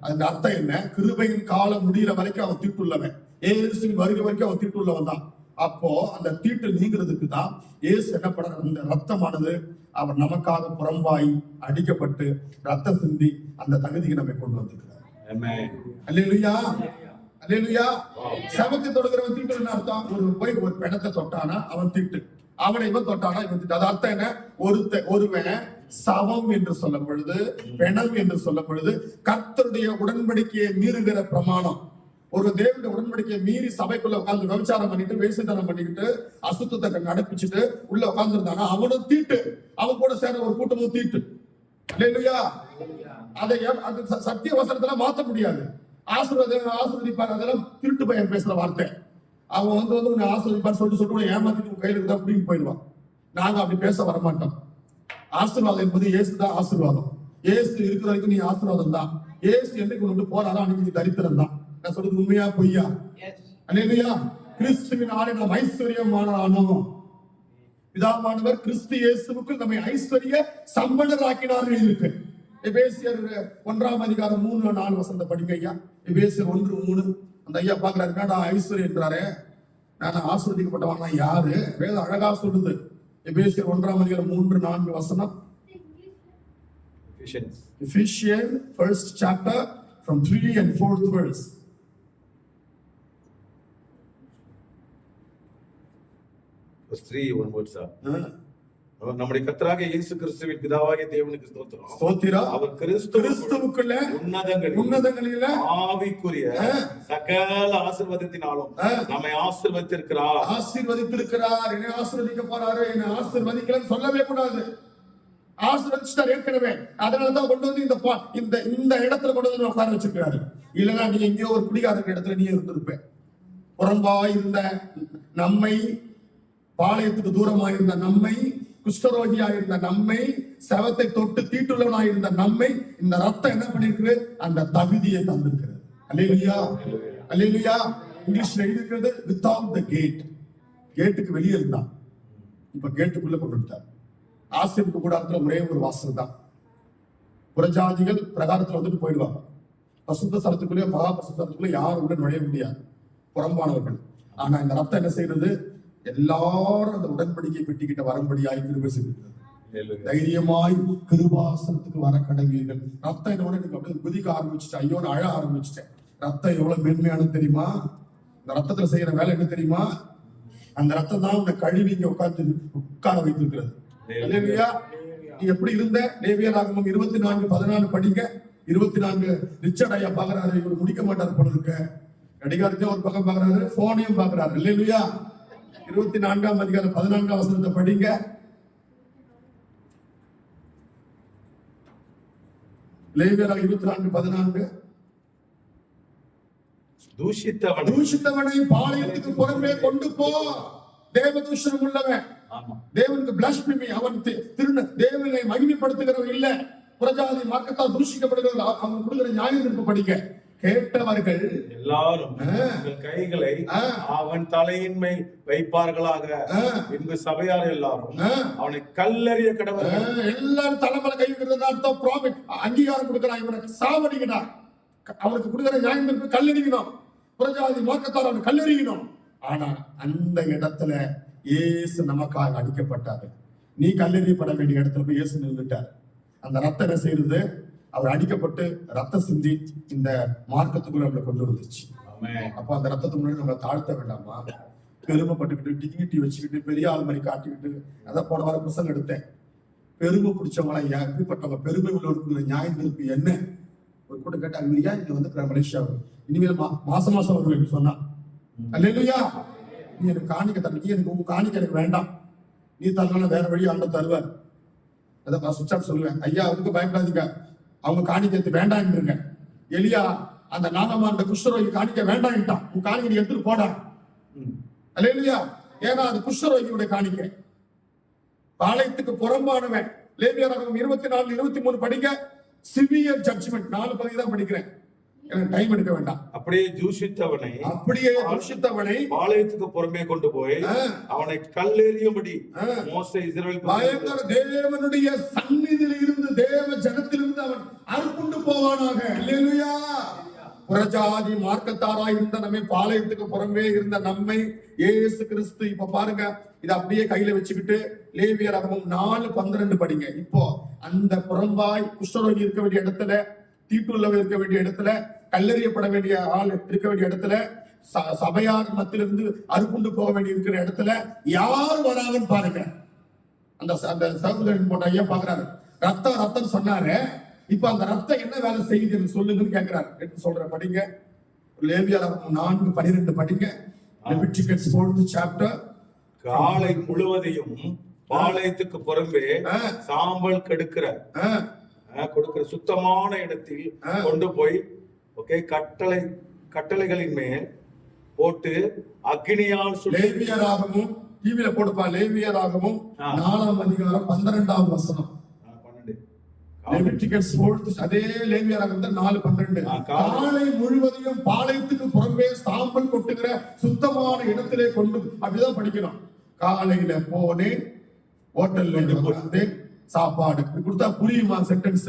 அந்த அர்த்தம் என்ன? கிருபையின் காலம் முடிகிற வரைக்கும் அவன் தீட்டுள்ளவன். இயேசுவின் வருகை வரைக்கும் அவன் தீட்டுள்ள வந்தான். அப்போ அந்த தீட்டு நீங்கிறதுக்கு தான் இயேசு என்ன பண்றாரு, இந்த ரத்தமானது அவர் நமக்காக புறம்பாய் அடிக்கப்பட்டு ரத்தம் சிந்தி அந்த தகுதிக்கு நம்மை கொண்டு வந்திருக்கிறார். அல்லேலூயா, அல்லேலூயா. சபத்தை தொடுகிறவன் தீட்டுன்னு அர்த்தம். போய் ஒரு பிணத்தை தொட்டானா அவன் தீட்டு, அவனை இவன் தொட்டானா இவன் தீட்டு. அது அர்த்தம் என்ன? ஒருவன் சவம் என்று சொல்லும் பொழுது, பிணம் என்று சொல்லும் பொழுது கர்த்தருடைய உடன்படிக்கையை மீறுகிற பிரமாணம். ஒரு தேவனுடைய உடன்படிக்கையை மீறி சபைக்குள்ள உட்கார்ந்து விபச்சாரம் பண்ணிட்டு வேசித்தனம் பண்ணிக்கிட்டு அசுத்தத்தை நடப்பிச்சுட்டு உள்ள உட்கார்ந்து இருந்தானா அவனும் தீட்டு, அவன் கூட சேர ஒரு கூட்டமும் தீட்டு. அல்லேலூயா. அதை சத்திய வசனத்துல மாத்த முடியாது. ஆசீர்வதிப்பார், அதெல்லாம் திருட்டு பையன் பேசுற வார்த்தை. அவன் வந்து உன்னை ஆசீர்வதிப்பார் சொல்லிட்டு ஏமாத்திட்டு கையில இருந்தா அப்படின்னு போயிடுவான். நாங்க அப்படி பேச வரமாட்டோம். ஆசீர்வாதம் என்பது இயேசுதான் ஆசீர்வாதம். இயேசு இருக்கிற வரைக்கும் நீ ஆசீர்வாதம் தான். இயேசு என்னைக்கு கொண்டு போறாரோ அன்னைக்கு நீ தரித்திரம் தான். நான் சொல்றது உண்மையா பொய்யா? அல்லேலூயா. கிறிஸ்துவின் ஆளை நாம் ஐஸ்வர்யமானோம். பிதாவானவர் கிறிஸ்து இயேசுவுக்குள் நம்மை ஐஸ்வர்ய சம்பன்னராக்கினார்கள் இருக்கு. எபேசியர் 1:3-4 படிங்க ஐயா. எபேசியர் 1:3. அந்த ஐயா பாக்குறாரு, என்னடா ஐஸ்வர்யம் என்றாரே, நான் ஆசீர்வதிக்கப்பட்டவனா யாரு? வேதம் அழகா சொல்லுது. எபேசியர் 1:3-4. Ephesians 1st chapter from 3 and 4th verse. Verse 3 one word sir. நம்முடைய கர்த்தராகிய இயேசு கிறிஸ்துவின் பிதாவாகிய தேவனுக்கு ஸ்தோத்திரம். ஸ்தோத்திரம். அவர் கிறிஸ்துவுக்குள்ள உன்னதங்களில ஆவிக்குரிய சகல ஆசீர்வாதத்தினாலும் நம்மை ஆசீர்வதித்திருக்கிறார். என்னை ஆசீர்வதிக்க போறாரு, என்னை ஆசீர்வதிக்கலன்னு சொல்லவே கூடாது. ஆசீர்வதிச்சிட்டார் ஏற்கனவே. அதனாலதான் கொண்டு வந்து இந்த இடத்துல கொண்டு வந்து உட்கார வச்சிருக்காரு. இல்லைன்னா நீ எங்கேயோ ஒரு குடிகாரர் இடத்துல நீ இருந்திருப்ப. புறம்பாய் இருந்த நம்மை, பாளையத்துக்கு தூரமாக இருந்த நம்மை, குஷ்டரோகியா இருந்த நம்மை, சவத்தை தொட்டு தீட்டுள்ளவனாய் இருந்த நம்மை இந்த ரத்தம் என்ன பண்ணிருக்கு? அந்த தகுதியை தந்திருக்கிறது. அல்லேலூயா, அல்லேலூயா. இங்கிலீஷ்ல எழுதிருக்கிறது without the gate. கேட்டுக்கு வெளியே இருந்தான், இப்ப கேட்டுக்குள்ள கொண்டு வந்துட்டார். ஆசீர்வாத கூடாரத்துல ஒரே ஒரு வாசல் தான். புறஜாதிகள் பிரகாரத்துல வந்துட்டு போயிடுவாங்க. பசுத்த ஸ்தலத்துக்குள்ளே, மகா பசுத்த ஸ்தலத்துக்குள்ளே யாரும் உள்ள நுழைய முடியாது, புறம்பானவர்கள். ஆனா இந்த ரத்தம் என்ன செய்யறது? எல்லாரும் அந்த உடன்படிக்கை பெட்டிக்கிட்ட வரும்படியாய் கிருபை செய்திருக்கிறது. தைரியமாய் கிருபாசனத்துக்கு வர கடவீர்கள். ரத்தம் என்னோட எனக்கு அப்படியே குதிக்க ஆரம்பிச்சுட்டேன். ஐயோ அழ ஆரம்பிச்சுட்டேன். ரத்தம் எவ்வளவு மேன்மையானது தெரியுமா? இந்த ரத்தத்துல செய்யற வேலை என்ன தெரியுமா? அந்த ரத்தம் தான் உன்னை கழுவி இங்க உட்கார வைத்திருக்கிறது. நீ எப்படி இருந்த? லேவியராகமம் 24:14 படிங்க. 24 ரிச்சர்ட் ஐயா பாக்குறாரு, இவர் முடிக்க மாட்டார் போல இருக்க. கடிகாரத்தையும் ஒரு பக்கம் பாக்குறாரு, போனையும் பாக்குறாரு. இல்லையா? 24:14 படிங்க. லேவியராக 24:14. தூஷித்தவனை பாளையத்துக்கு புறமே கொண்டு போ. தேவதூஷணம் உள்ளவன், தேவனுக்கு பிளாஸ்பெமி, அவன் தேவனை மகிமைப்படுத்துகிறவன் இல்ல, புறஜாதி மார்க்கத்தால் தூஷிக்கப்படுகிறது. அவன் கொடுக்கிற நியாயம் இருக்கு படிங்க. கேட்டவர்கள் எல்லாரும் கைகளை அவன் தலையின் மேல் வைப்பார்களாக. பின்பு சபையார் எல்லாரும் அவனை கல்லெறிய கடவர்கள். எல்லாரும் தலைமையில கை வைக்கிறது அர்த்தம் ப்ராமிட், அங்கீகாரம் கொடுக்கிறான். இவனுக்கு சாவடிக்கணும், அவனுக்கு கொடுக்கிற நியாயம் இருக்கு, கல்லெறியணும். புறஜாதி மார்க்கத்தால் அவனை கல்லெறியணும். ஆனா அந்த இடத்துல இயேசு நமக்காக அடிக்கப்பட்டாரு. நீ கல்லெறியப்பட வேண்டிய இடத்துல போய் இயேசு நின்றுட்டார். அந்த ரத்தம் என்ன செய்யறது? அவர் அடிக்கப்பட்டு ரத்தம் சிந்தி இந்த மார்க்கத்துக்குள்ள நம்மளை கொண்டு வந்துச்சு. அப்ப அந்த ரத்தத்துக்கு முன்னாடி நம்ம தாழ்த்த வேண்டாமா? பெருமைப்பட்டுக்கிட்டு டிகினிட்டி வச்சுக்கிட்டு பெரிய ஆள் மாதிரி காட்டிக்கிட்டு, அதான் போன வாரம் புத்தகம் எடுத்தேன். பெருமை பிடிச்சவங்களா எப்படிப்பட்டவங்க? பெருமை உள்ளவருக்கு நியாயம் இருக்கு என்ன? ஒரு கூட்டம் கேட்டாங்க, இல்லையா இங்க வந்து மலேசியாவுக்கு இனிமேல் மாசம் வருவேன் சொன்னா. அல்லேலூயா. நீ எனக்கு காணிக்க தர, நீ எனக்கு உங்க காணிக்க எனக்கு வேண்டாம், நீ தரலாம் வேற வழி ஆண்ட தருவார். அதான் நான் சுவிட்ச் ஆஃப் சொல்லுவேன். ஐயா அதுக்கு பயப்படாதீங்க, அவங்க காணிக்க வேண்டாம். எலியா அந்த நாகமான குஷ்டரோகி காணிக்க வேண்டாம், உன் காணிக்க நீ எடுத்துட்டு போடா. அல்லேலூயா. ஏன்னா அது குஷ்டரோகியுடைய காணிக்க. பாளையத்துக்கு புறம்பானவன். லேவியராகமம் 24:23 படிங்க. சிவியர் ஜட்ஜ்மெண்ட் 4 பகுதி தான் படிக்கிறேன், எனக்கு டைம் எடுக்க வேண்டாம். அப்படியே தூஷித்தவனை பாளையத்துக்கு புறம்பே கொண்டு போய் அவனை கல்லெறியும்படி மோசே இஸ்ரவேல் பயங்கர தேவனுடைய சந்நிதியில் இருந்து, தேவ ஜனத்திலிருந்து அவன் அறுப்புண்டு போவானாக. அல்லேலூயா. புறஜாதி மார்க்கத்தாராய் இருந்த நம்மை, பாளையத்துக்கு புறம்பே இருந்த நம்மை இயேசு கிறிஸ்து, இப்ப பாருங்க இதை அப்படியே கையில வச்சுக்கிட்டு லேவியராகமம் 4:12 படிங்க. இப்போ அந்த புறம்பாய் குஷ்டரோகி இருக்க வேண்டிய இடத்துல, தீட்டுள்ளவர் இருக்க வேண்டிய இடத்துல, கல்லெறியப்பட வேண்டிய ஆள் இருக்க வேண்டிய இடத்துல, சபையார் மத்தியிலிருந்து அறுப்புண்டு போக வேண்டிய இருக்கிற இடத்துல யார் வராங்கன்னு பாருங்க. அந்த சகோதரன் போட்ட ஐயா பாக்குறாரு, ரத்தம் சொன்னாரு. இப்ப அந்த ரத்தம் என்ன வேலை செய்யுதுன்னு சொல்லுங்கன்னு கேட்கிறாரு. எடுத்து சொல்ற படிங்க, லேவியராகமம் 4:12 படிங்க. Leviticus 4th chapter. காலை முழுவதையும் பாளையத்துக்கு புறம்பே சாம்பல் கொடுக்கிற சுத்தமான இடத்தில் கொண்டு போய் கட்டளைகளின் மேல் போட்டு அக்னியால் லேவியராகமம் டிவில போடுப்பா. லேவியராகமம் 4ஆம் அதிகாரம் 12வது வசனம். அதே லேவியராகமம் 4:12. காலை முழுவதையும் பாளையத்துக்கு புறம்பே சாம்பல் கொட்டுகிற சுத்தமான இடத்திலே கொண்டு, அப்படிதான் படிக்கணும். காலையில போனேன், ஹோட்டல்ல சாப்பாடு கொடுத்தா புரியுமா சென்டென்ஸ்?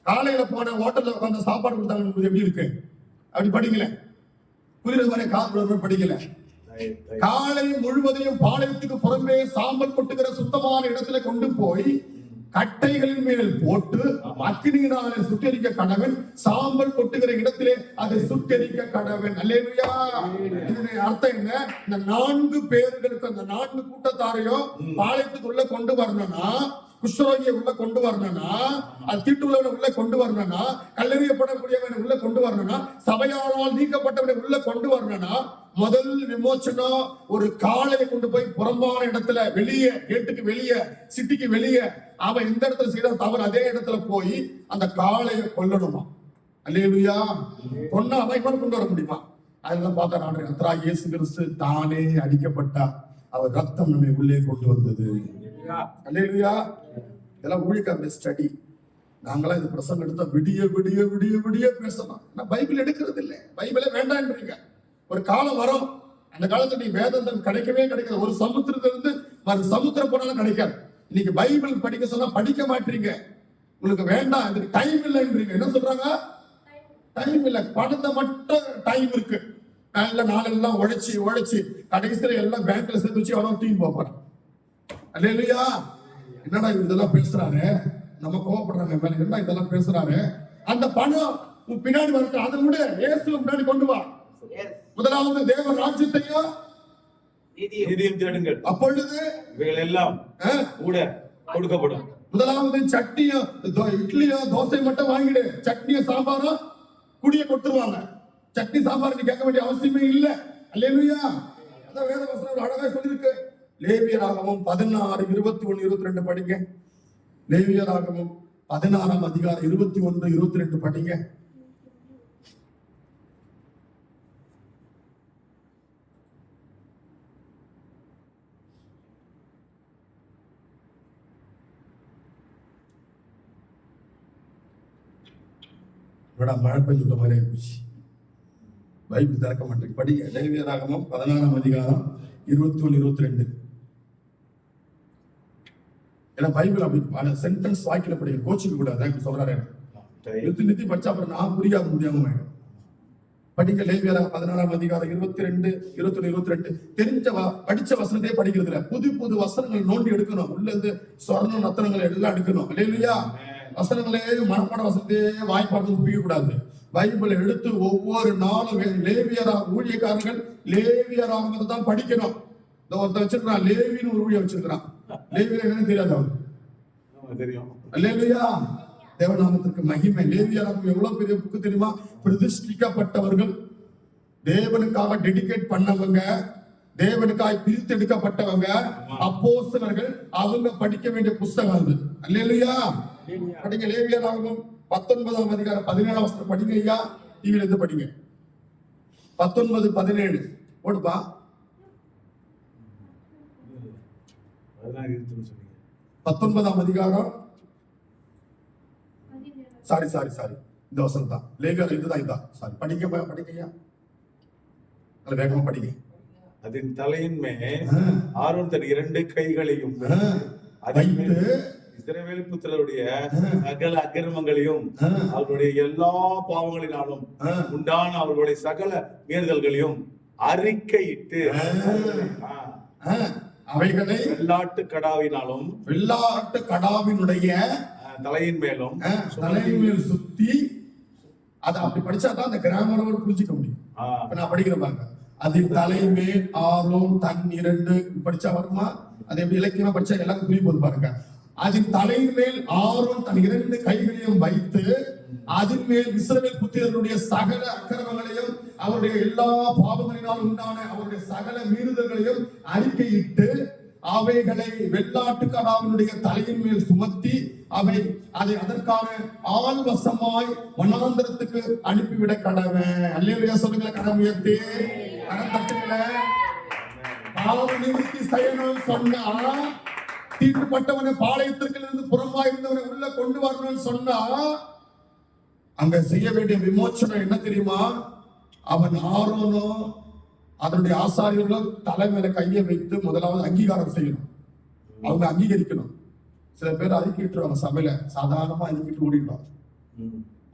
காலையில போன ஹோட்டல்ல உட்கார்ந்து சாப்பாடு கொடுத்தாங்க, எப்படி இருக்கு? அப்படி படிக்கல, புரியுற மாதிரி காது படிக்கல. காலை முழுவதையும் பாளையத்துக்கு புறம்பே சாம்பல் கொட்டுகிற சுத்தமான இடத்துல கொண்டு போய் கட்டைகளின் மேல் போட்டு அக்கினியினாலே சுட்டெரிக்க கடவன். சாம்பல் கொட்டுகிற இடத்திலே அதை சுட்டெரிக்க கடவன். அல்லேலூயா. இதனுடைய அர்த்தம் என்ன? இந்த 4 பேர்களுக்கு, அந்த 4 கூட்டத்தாரையும் பாளையத்துக்குள்ள கொண்டு வரணும்னா, குஷ்டரோகியை உள்ள கொண்டு வரணும்னா, அது தீட்டுள்ளவனை உள்ள கொண்டு வரணும்னா, கல்லெறியப்படக்கூடியவனை உள்ள கொண்டு வரணும்னா, சபையாரால் நீக்கப்பட்டவனை உள்ள கொண்டு வரணும்னா, முதல் விமோச்சனம் ஒரு காளையை கொண்டு போய் புறம்பான இடத்துல, வெளியே, கேட்டுக்கு வெளியே, சிட்டிக்கு வெளியே, அவன் எந்த இடத்துல செய்த தவறு அதே இடத்துல போய் அந்த காளையை கொல்லணுமா. அல்லேலூயா. கொன்னா அவன் இவன் கொண்டு வர முடியுமா? அதெல்லாம் பார்த்தா நான் கர்த்தரா இயேசு கிறிஸ்து தானே அடிக்கப்பட்டார், அவர் ரத்தம் நம்மை உள்ளே கொண்டு வந்தது. அல்லேலூயா. இதெல்லாம் ஊழியக்காரருடைய ஸ்டடி. நாங்களாம் இந்த பிரசங்கம் எடுத்தா விடிய விடிய விடிய விடிய பேசலாம். பைபிள் எடுக்கிறது இல்லை, பைபிளே வேண்டான்றீங்க. ஒரு காலம் வரும், அந்த காலத்துல நீ வேதம் கிடைக்கவே கிடைக்காது. ஒரு சமுத்திரத்திலிருந்து மறு சமுத்திரம் போனாலும் கிடைக்காது. இன்னைக்கு பைபிள் படிக்க சொன்னா படிக்க மாட்டீங்க, உங்களுக்கு வேண்டாம், அதுக்கு டைம் இல்லைன்றீங்க. என்ன சொல்றாங்க? டைம் இல்லை. பணத்தை மட்டும் டைம் இருக்கு. நல்ல நாளெல்லாம் உழைச்சி கடைசியில எல்லாம் பேங்க்ல சேர்த்து வச்சு அவனும் தூக்கி போறான். அல்லேலூயா. என்னடா இதெல்லாம் பேசுறாரு, நம்ம கோவப்படுறாங்க மேல, என்ன இதெல்லாம் பேசுறாரு? அந்த பணம் பின்னாடி வரட்டும், அதை விட இயேசு முன்னாடி கொண்டு வா. முதலாவது தேவ ராஜ்யத்தையும் நீதியும் தேடுங்கள், அப்பொழுது இவைகள் எல்லாம் கூட கொடுக்கப்படும். முதலாவது சட்னியும் இட்லியும் தோசை மட்டும் வாங்கிடு, சட்னியும் சாம்பாரும் குடிய கொடுத்துருவாங்க. சட்னி சாம்பார் நீ கேட்க வேண்டிய அவசியமே இல்லை. அல்லேலூயா. அதான் வேத வசனம் அழகா சொல்லிருக்கு. லேவியராகமம் 16, 21, 22 படிங்க. லேவியராகமம் 16ஆம் அதிகாரம் 21, 22 படிங்க. மழை பெய்யுற மாதிரி ஆயிடுச்சு, பைபிள் திறக்க மாட்டேங்க. படிங்க. லேவியராகமம் 16ஆம் அதிகாரம் 21, 22. ஏன்னா பைபிள் அப்படி சென்டென்ஸ் வாக்கில படிக்க கோச்சிக்க கூடாது சொல்றாரு. நிறுத்தி படிச்சா அப்புறம் நான் முடியாம படிங்க. லேவியராகமம் 16ஆம் அதிகாரம் 22, 21, 22. படிச்ச வசனத்தையே படிக்கிறது இல்ல, புது வசனங்கள் நோண்டி எடுக்கணும். உள்ள இருந்து சொர்ண நத்தனங்கள் எல்லாம் எடுக்கணும். அல்லேலூயா. வசனங்களே மனப்பாட வசனத்தையே வாய்ப்பாடு புரிய கூடாது. பைபிளை எடுத்து ஒவ்வொரு நாளும் ஊழியக்காரர்கள் லேவியராகமத்தை தான் படிக்கணும். ஒருத்தர் வச்சிருக்கான், லேவின்னு ஒரு ஊழியம் வச்சிருக்கான். லேவியர் என்னன்னு தெரியாது அவருக்கு, தெரியும். அல்லேலூயா. தேவநாமத்துக்கு மகிமை. லேவியராகமம் எவ்வளவு பெரிய புக்கு தெரியுமா? பிரதிஷ்டிக்கப்பட்டவர்கள், தேவனுக்காக டெடிகேட் பண்ணவங்க, தேவனுக்காய் பிரித்தெடுக்கப்பட்டவங்க, அப்போஸ்தலர்கள், அவங்க படிக்க வேண்டிய புஸ்தகம் அது. அல்லேலூயா. படிங்க. லேவியராகமம் 19ஆம் அதிகாரம் 17ஆம் வசனம் படிங்க ஐயா. டிவில இருந்து படிங்க. 19, 17 போடுப்பா. 19ஆம் அதிகாரம், சாரி இந்த வசனம் தான். லேவியர் இதுதான். சாரி, படிங்க ஐயா, வேகமா படிங்க. அதன் தலையின் மேல் ஆரோன் தன் 2 கைகளையும் வைத்து இஸ்ரவேல் புத்திரருடைய சகல அக்கிரமங்களையும் அவர்களுடைய எல்லா பாவங்களினாலும் உண்டான அவர்களுடைய சகல மீறுதல்களையும் அறிக்கையிட்டு அவைகளை வெள்ளாட்டு கடாவினாலும் வெள்ளாட்டு கடாவினுடைய தலையின் மேலும் தலையின் மேல் சுத்தி அதை அப்படி படிச்சாதான் அந்த கிராமரோட புரிஞ்சுக்க முடியும். நான் படிக்கிறேன் பாருங்க. அதில் தலைமேல் ஆரோன் தன் 2 படிச்சா வருமா? அது எப்படி இலக்கியமா படிச்சா எல்லாரும் புரிய போது பாருங்க. அதில் தலையின் மேல் ஆரோன் தன் 2 கைகளையும் வைத்து அதன் மேல் இஸ்ரவேல் புத்திரருடைய சகல அக்கிரமங்களையும் அவருடைய எல்லா பாவங்களினால் உண்டான அவருடைய சகல மீறுதல்களையும் அறிக்கையிட்டு அவைகளை வெள்ளாட்டு கடாவினுடைய தலையின் மேல் சுமத்தி அதை அதற்கான ஆள்வசமாய் வனாந்தரத்துக்கு அனுப்பிவிட கடவன். அல்லேலூயா சொல்லுங்க. கடம் உயர்த்தி கரம் தட்டுங்கள. பாவ நிவர்த்தி செய்யணும்னு சொன்னா, தீட்டுப்பட்டவனை பாளையத்திற்கு புறம்பா இருந்தவனை உள்ள கொண்டு வரணும்னு சொன்னா, அங்க செய்ய வேண்டிய விமோச்சனம் என்ன தெரியுமா? அவன் ஆரோனோ அதனுடைய ஆசாரியர்களும் தலைமையில கையை வைத்து முதலாவது அங்கீகாரம் செய்யணும். அவங்க அங்கீகரிக்கணும். சில பேர் அறிக்கைட்டுருவாங்க சபையில, சாதாரணமா அறிக்கைட்டு ஓடிடுவாங்க.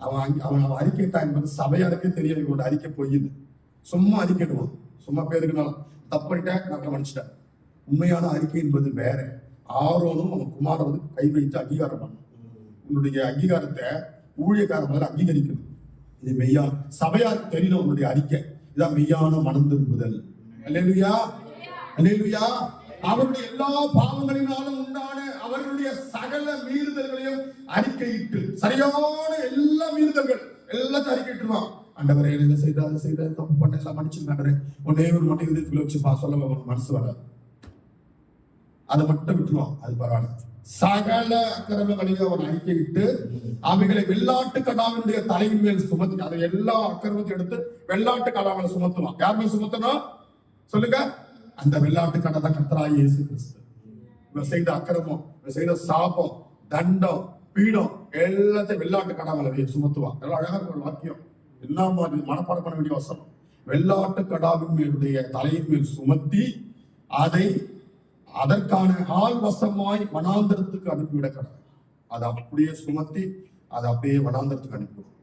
அவன் அறிக்கைட்டா என்பது சபையாருக்கே தெரிய இவங்க அறிக்கை போயிது. சும்மா அறிக்கைடுவான், சும்மா பேருக்குனாலும் தப்பிட்டேன் நான் மன்னிச்சிட்டேன். உண்மையான அறிக்கை என்பது வேற. ஆரோனும் அவன் குமாரன் வந்து கை வைத்து அங்கீகாரம் பண்ணணும். உன்னுடைய அங்கீகாரத்தை ஊழியக்காரன் முதல்ல அங்கீகரிக்கணும். இது மெய்யான சபையாருக்கு தெரியணும் உன்னுடைய அறிக்கை. இதான் மெய்யான மனம் திரும்புதல். அல்லேலூயா, அல்லேலூயா. அவருடைய எல்லா பாவங்களினாலும் உண்டான அவர்களுடைய சகல மீறுதல்களையும் அறிக்கையிட்டு, சரியான எல்லா மீறுதல்கள் எல்லாத்தையும் அறிக்கைட்டுருவான். ஆண்டவரே இதை செய்த அதை செய்த தப்பு பண்ண எல்லாம் மன்னிச்சுங்க. ஒன்னே ஒரு மட்டும் இதயத்துக்குள்ள வச்சு சொல்ல மனசு வராது. அதை மட்டும் விட்டுருவான். அது பரவாயில்ல. சகல அக்கிரமங்களையும் அவன் அறிக்கையிட்டு அவைகளை வெள்ளாட்டு கடாவினுடைய தலையின் மேல் சுமத்தி, அதை எல்லா அக்கிரமத்தையும் எடுத்து வெள்ளாட்டு கடாவில சுமத்துவான். யார் மேல் சுமத்தணும் சொல்லுங்க? அந்த வெள்ளாட்டு கடை தான் கர்த்தராகிய இயேசு கிறிஸ்து. இவன் செய்த அக்கிரமம், இவன் செய்த சாபம், தண்டம், பீடம் எல்லாத்தையும் வெள்ளாட்டு கடாவில சுமத்துவான். எல்லாம் அழகா ஒரு வாக்கியம். எல்லாம் மனப்பாடம் பண்ண வேண்டிய வசனம். வெள்ளாட்டு கடாவின் மேலுடைய தலையின் மேல் சுமத்தி அதை அதற்கான ஆள்வசமாய் வனாந்தரத்துக்கு அனுப்பிவிட கடவுள். அதை அப்படியே சுமத்தி அதை அப்படியே வனாந்தரத்துக்கு அனுப்பிவிடும்.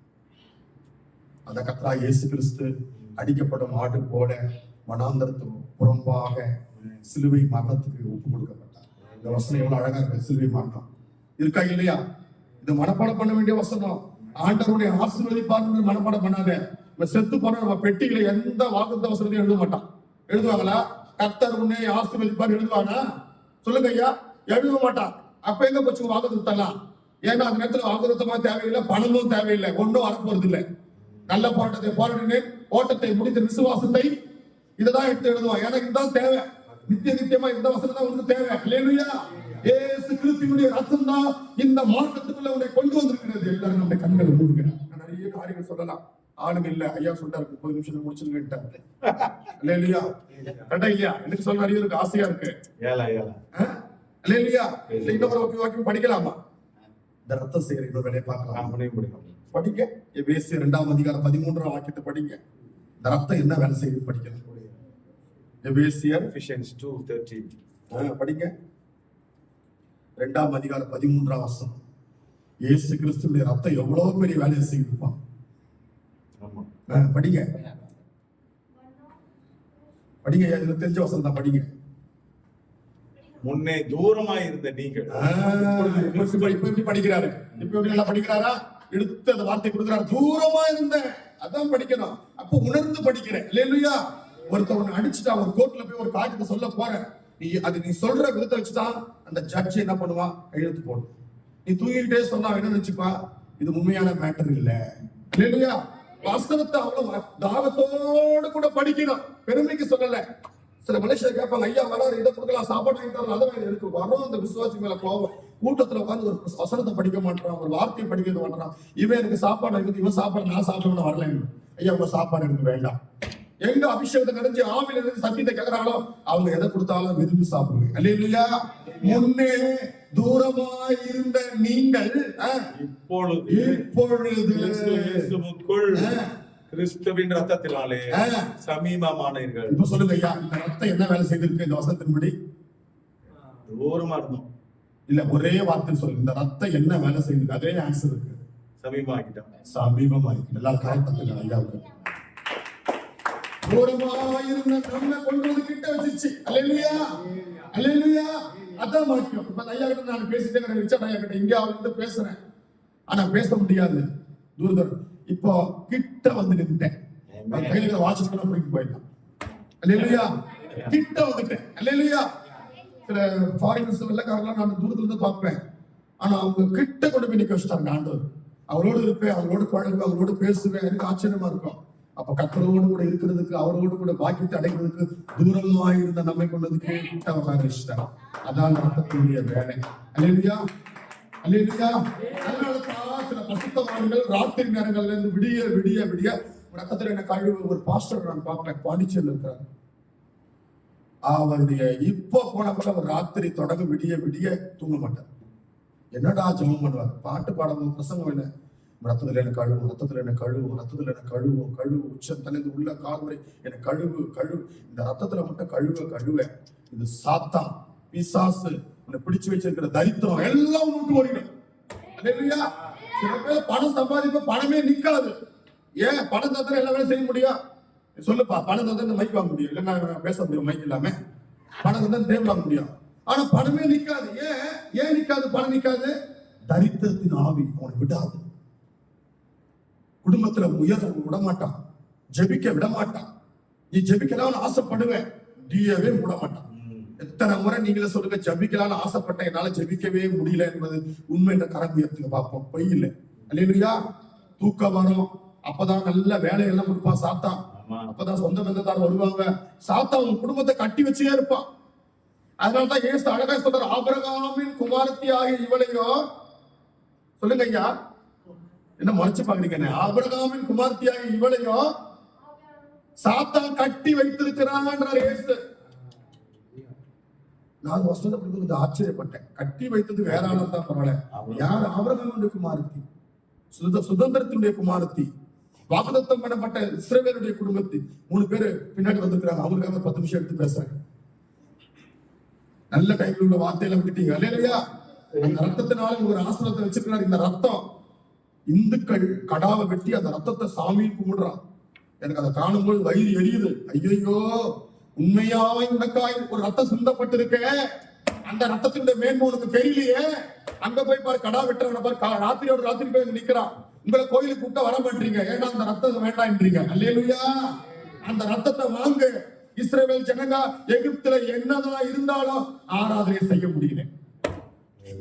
அந்த கர்த்தராகிய இயேசு கிறிஸ்து அடிக்கப்படும் ஆடு போல வனாந்தரத்துக்கு புறம்பாக சிலுவை மரணத்துக்கு ஒப்பு கொடுக்கப்பட்டார். இந்த வசனம் எவ்வளவு அழகா இருக்கு. சிலுவை மரணம் இருக்கா இல்லையா? இது மனப்பாடம் பண்ண வேண்டிய வசனம். ஆண்டவருடைய ஆசீர்வதிப்பார் மனப்பாடம் பண்ணாத. செத்து போன நம்ம பெட்டிகளை எந்த வாக்குத்த வசனத்தையும் எழுத மாட்டான். எழுதுவாங்களா? கர்த்தர் உன்னை ஆசீர்வதிப்பார் எழுதுவானா? சொல்லுங்க ஐயா. எழுத மாட்டான். அப்ப எங்க போச்சு வாக்குத்தத்தெல்லாம்? ஏன்னா அந்த நேரத்துல வாக்குத்தத்தமா தேவையில்லை, பணமும் தேவையில்லை, ஒன்றும் வரப்போறது இல்லை. நல்ல போராட்டத்தை போராடினேன், ஓட்டத்தை முடித்த விசுவாசத்தை இதைதான் எடுத்து எழுதுவான். எனக்கு இதுதான் தேவை. நித்தியமா இந்த வசனம் தான் உனக்கு தேவை. அல்லேலூயா. இயேசு கிறிஸ்துவினுடைய ரத்தம் தான் இந்த மார்க்கத்துக்குள்ள உன்னை கொண்டு வந்திருக்கிறது. எல்லாரும் நம்முடைய கண்களை மூடுங்க. நிறைய காரியங்கள் சொல்லலாம். ஆளுங்க இல்ல. ஐயா சொல்றாரு 30 நிமிஷத்துல முடிச்சுருங்க. இல்லையா? கரெக்டா இல்லையா? எனக்கு சொல்ல நிறைய இருக்கு, ஆசையா இருக்கு. இல்லையா? இன்னொரு வாக்கியம் படிக்கலாமா? இந்த ரத்தம் செய்யற இன்னொரு வேலையை பார்க்கலாம். படிக்க எபேசியர் 2ஆம் அதிகாரம் 13ஆம் வாக்கியத்தை படிங்க. இந்த ரத்தம் என்ன வேலை செய்யுது படிக்கணும். எபேசியர் 2:13 படிங்க. 2ஆம் அதிகாரம் 13ஆம் வசனம். இயேசு கிறிஸ்துவினுடைய ரத்தம் எவ்வளவு பெரிய வேலையை செய்திருப்பான். படிங்க படிங்க. இதுல தெரிஞ்ச வசனம் தான் படிங்க. முன்னே தூரமாய் இருந்த நீங்கள் இப்ப படிக்கிறாரு. இப்ப எப்படி நல்லா படிக்கிறாரா? எடுத்து அந்த வார்த்தை கொடுக்கிறாரு. தூரமா இருந்த அதான் படிக்கணும். அப்ப உணர்ந்து படிக்கிறேன். இல்லையா? ஒருத்தவன் அடிச்சுட்டா ஒரு கோர்ட்ல போய் ஒரு காரியத்தை சொல்ல போற, நீ சொல்ற விதத்தை வச்சுதான் அந்த ஜட்ஜ் என்ன பண்ணுவான்? எழுத்து போடும். நீ தூங்கிட்டே சொன்னா என்ன நினைச்சுப்பா? இது உண்மையான மேட்டர் இல்ல. இல்லையா? வசனத்தை அவ்வளவு தாகத்தோடு கூட படிக்கணும். பெருமைக்கு சொல்லல. சில மனுஷன் கேட்பாங்க, ஐயா வராரு, இதை கொடுக்கலாம், சாப்பாடு வாங்கி தரலாம், அதான் இருக்கு. வரும் அந்த விசுவாசி மேல கோவம். கூட்டத்துல உட்காந்து ஒரு வசனத்தை படிக்க மாட்டான், ஒரு வார்த்தையை படிக்கிறது மாட்டான். இவன் எனக்கு சாப்பாடு இருக்குது, இவன் சாப்பாடு நான் சாப்பிடணும் வரல. ஐயா உங்க சாப்பாடு எனக்கு வேண்டாம். எங்க அபிஷேகத்தை நிறைஞ்சு ஆவில இருந்து சத்தியத்தை கேட்கறாங்களோ அவங்க எதை கொடுத்தாலும் விரும்பி சாப்பிடுவேன். அல்லேலூயா. முன்னே தூரமாய் இருந்த நீங்கள் இப்பொழுது கிறிஸ்துவின் ரத்தத்தினாலே சமீபமானீர்கள். இப்ப சொல்லுங்க ஐயா, இந்த ரத்தம் என்ன வேலை செய்திருக்கு? இந்த வசனத்தின்படி தூரமா இருந்தோம். இல்ல ஒரே வார்த்தை சொல்லு, இந்த ரத்தம் என்ன வேலை செய்யுது? அதே ஆன்சர் இருக்கு. சமீபமாயிட்டு எல்லாரும் கரெக்டா ஐயாவுக்கு. தூரமாயிருந்த நம்மை கொண்டு வந்து கிட்ட வச்சிச்சு. அல்லேலூயா, அல்லேலூயா. அதான் வாக்கியம். இப்ப ஐயா கிட்ட நான் பேசிட்டே இருக்கிறேன், ரிச்சர்ட் ஐயா கிட்ட இங்க அவர்கிட்ட பேசுறேன், ஆனா பேச முடியாது, தூரம். இப்போ கிட்ட வந்து நின்றுட்டேன், கையில வாட்ச் பண்ண பிடிக்க போயிடலாம். அல்லேலூயா, கிட்ட வந்துட்டேன். அல்லேலூயா. சில ஃபாரினர்ஸ் வெள்ளக்காரங்களாம் நான் தூரத்துல இருந்து பார்ப்பேன், ஆனா அவங்க கிட்ட கொண்டு போய் நிக்க வச்சுட்டாங்க ஆண்டவர். அவரோடு இருப்பேன், அவங்களோட பழகுவேன், அவங்களோட பேசுவேன், எனக்கு ஆச்சரியமா இருக்கும். அப்ப கர்த்தரோடு கூட இருக்கிறதுக்கு, அவரோடு கூட பாக்கியத்தை அடைகிறதுக்கு தூரமா இருந்த நம்மை கொண்டது கிட்ட உட்கார வச்சுட்டாங்க. அதான் ரத்தத்தினுடைய வேலை. அல்லேலூயா, அல்லேலூயா. அதனாலதான் சில பசுத்தவான்கள் ராத்திரி நேரங்கள்ல இருந்து விடிய விடிய விடிய ரத்தத்துல என்ன கழுவு. ஒரு பாஸ்டர் நான் பார்ப்பேன், பாண்டிச்சேரியில் இருக்கிறார். அவருடைய இப்ப போன கூட அவர் ராத்திரி தொடங்க விடிய விடிய தூங்க மாட்டார். என்னடா ஜெபம் பண்ணுவார், பாட்டு பாடவும் பிரசங்கம் இல்லை. ரத்தத்துல என்ன கழுவும், ரத்தத்துல என்ன கழுவும், ரத்தத்துல என்ன கழுவும், கழுவு உச்சத்தலைந்து உள்ள கால் வரை என்ன கழுவு, கழுவு. இந்த ரத்தத்துல மட்டும் கழுவ கழுவ இது சாத்தான், பிசாசு, உன்னை பிடிச்சு வச்சிருக்கிற தரித்திரம் எல்லாம் விட்டு ஓடிடும். அல்லேலூயா. சில பேர் பணம் சம்பாதிப்ப பணமே நிக்காது. ஏன்? பணம் தந்திர எல்லா வேலையும் செய்ய முடியும். சொல்லுப்பா, பணம் தந்திர மைக் வாங்க முடியும், இல்லைன்னா பேச முடியும் மைக் இல்லாம. பணம் தந்திர தேவை வாங்க முடியும், ஆனா பணமே நிக்காது. ஏன் நிக்காது? பணம் நிக்காது. தரித்திரத்தின் ஆவி அவனை விடாது. குடும்பத்துல உயர விட மாட்டான், ஜெபிக்க விட மாட்டான். நீ ஜெபிக்கலாம்னு ஆசைப்படுவேன், முடியவே விட மாட்டான். எத்தனை முறை நீங்களே சொல்லுங்க, ஜெபிக்கலாம்னு ஆசைப்பட்டேன், என்னால ஜெபிக்கவே முடியல என்பது உண்மை என்ற கரம் உயர்த்துங்க பார்ப்போம். பொய் இல்லை. அல்லேலூயா. தூக்கம் வரும், அப்பதான் நல்ல வேலையெல்லாம் கொடுப்பான் சாத்தான். அப்பதான் சொந்த பந்தத்தார் வருவாங்க. சாத்தான் உன் குடும்பத்தை கட்டி வச்சே இருப்பான். அதனாலதான் இயேசு அழகா சொல்றார், ஆபிரகாமின் குமாரத்தியாகிய இவளையோ, சொல்லுங்க ஐயா, என்ன மறைச்சு பாக்குறீங்க? ஆபிரகாமின் குமாரத்தியாகிய இவளையோ சாத்தான் கட்டி வைத்திருக்கிறான் இயேசு. நான் வசனத்தை ஆச்சரியப்பட்டேன். கட்டி வைத்தது வேற ஆளும் தான் பரவாயில்ல. யார்? ஆபிரகாமுடைய குமாரத்தி, சுதந்திரத்தினுடைய குமாரத்தி, வாக்குத்தத்தம் பண்ணப்பட்ட இஸ்ரவேலுடைய குடும்பத்தி 3 பேரு பின்னாடி வந்திருக்கிறாங்க. அவங்களுக்காக 10 நிமிஷம் எடுத்து பேசுறேன். நல்ல டைம்ல உள்ள வார்த்தையில விட்டுட்டீங்க. அல்லேலூயா. அந்த ரத்தத்தினால ஒரு ஆசீர்வாதத்தை வச்சிருக்கிறார். இந்த ரத்தம், இந்துக்கள் கடாவை வெட்டி அந்த ரத்தத்தை சாமி கும்பிடுறான். எனக்கு அதை காணும்போது வயிறு எரியுது. ஐயோ, உண்மையாய் உனக்காய் ஒரு ரத்தம் சிந்தப்பட்டிருக்க, அந்த ரத்தத்தினுடைய மேன்மை உனக்கு தெரியலையே. அங்க போய் பாரு, கடா வெட்டுறவன பாரு, ராத்திரியோட ராத்திரி போய் நிக்கிறான். உங்களை கோயிலுக்கு கூட்ட வர மாட்டீங்க, ஏன்னா அந்த ரத்தத்தை வேண்டாம்ன்றீங்க. அல்லேலூயா. அந்த ரத்தத்தை வாங்க. இஸ்ரவேல் ஜனங்க எகிப்துல என்னதான் இருந்தாலும் ஆராதனை செய்ய முடியல.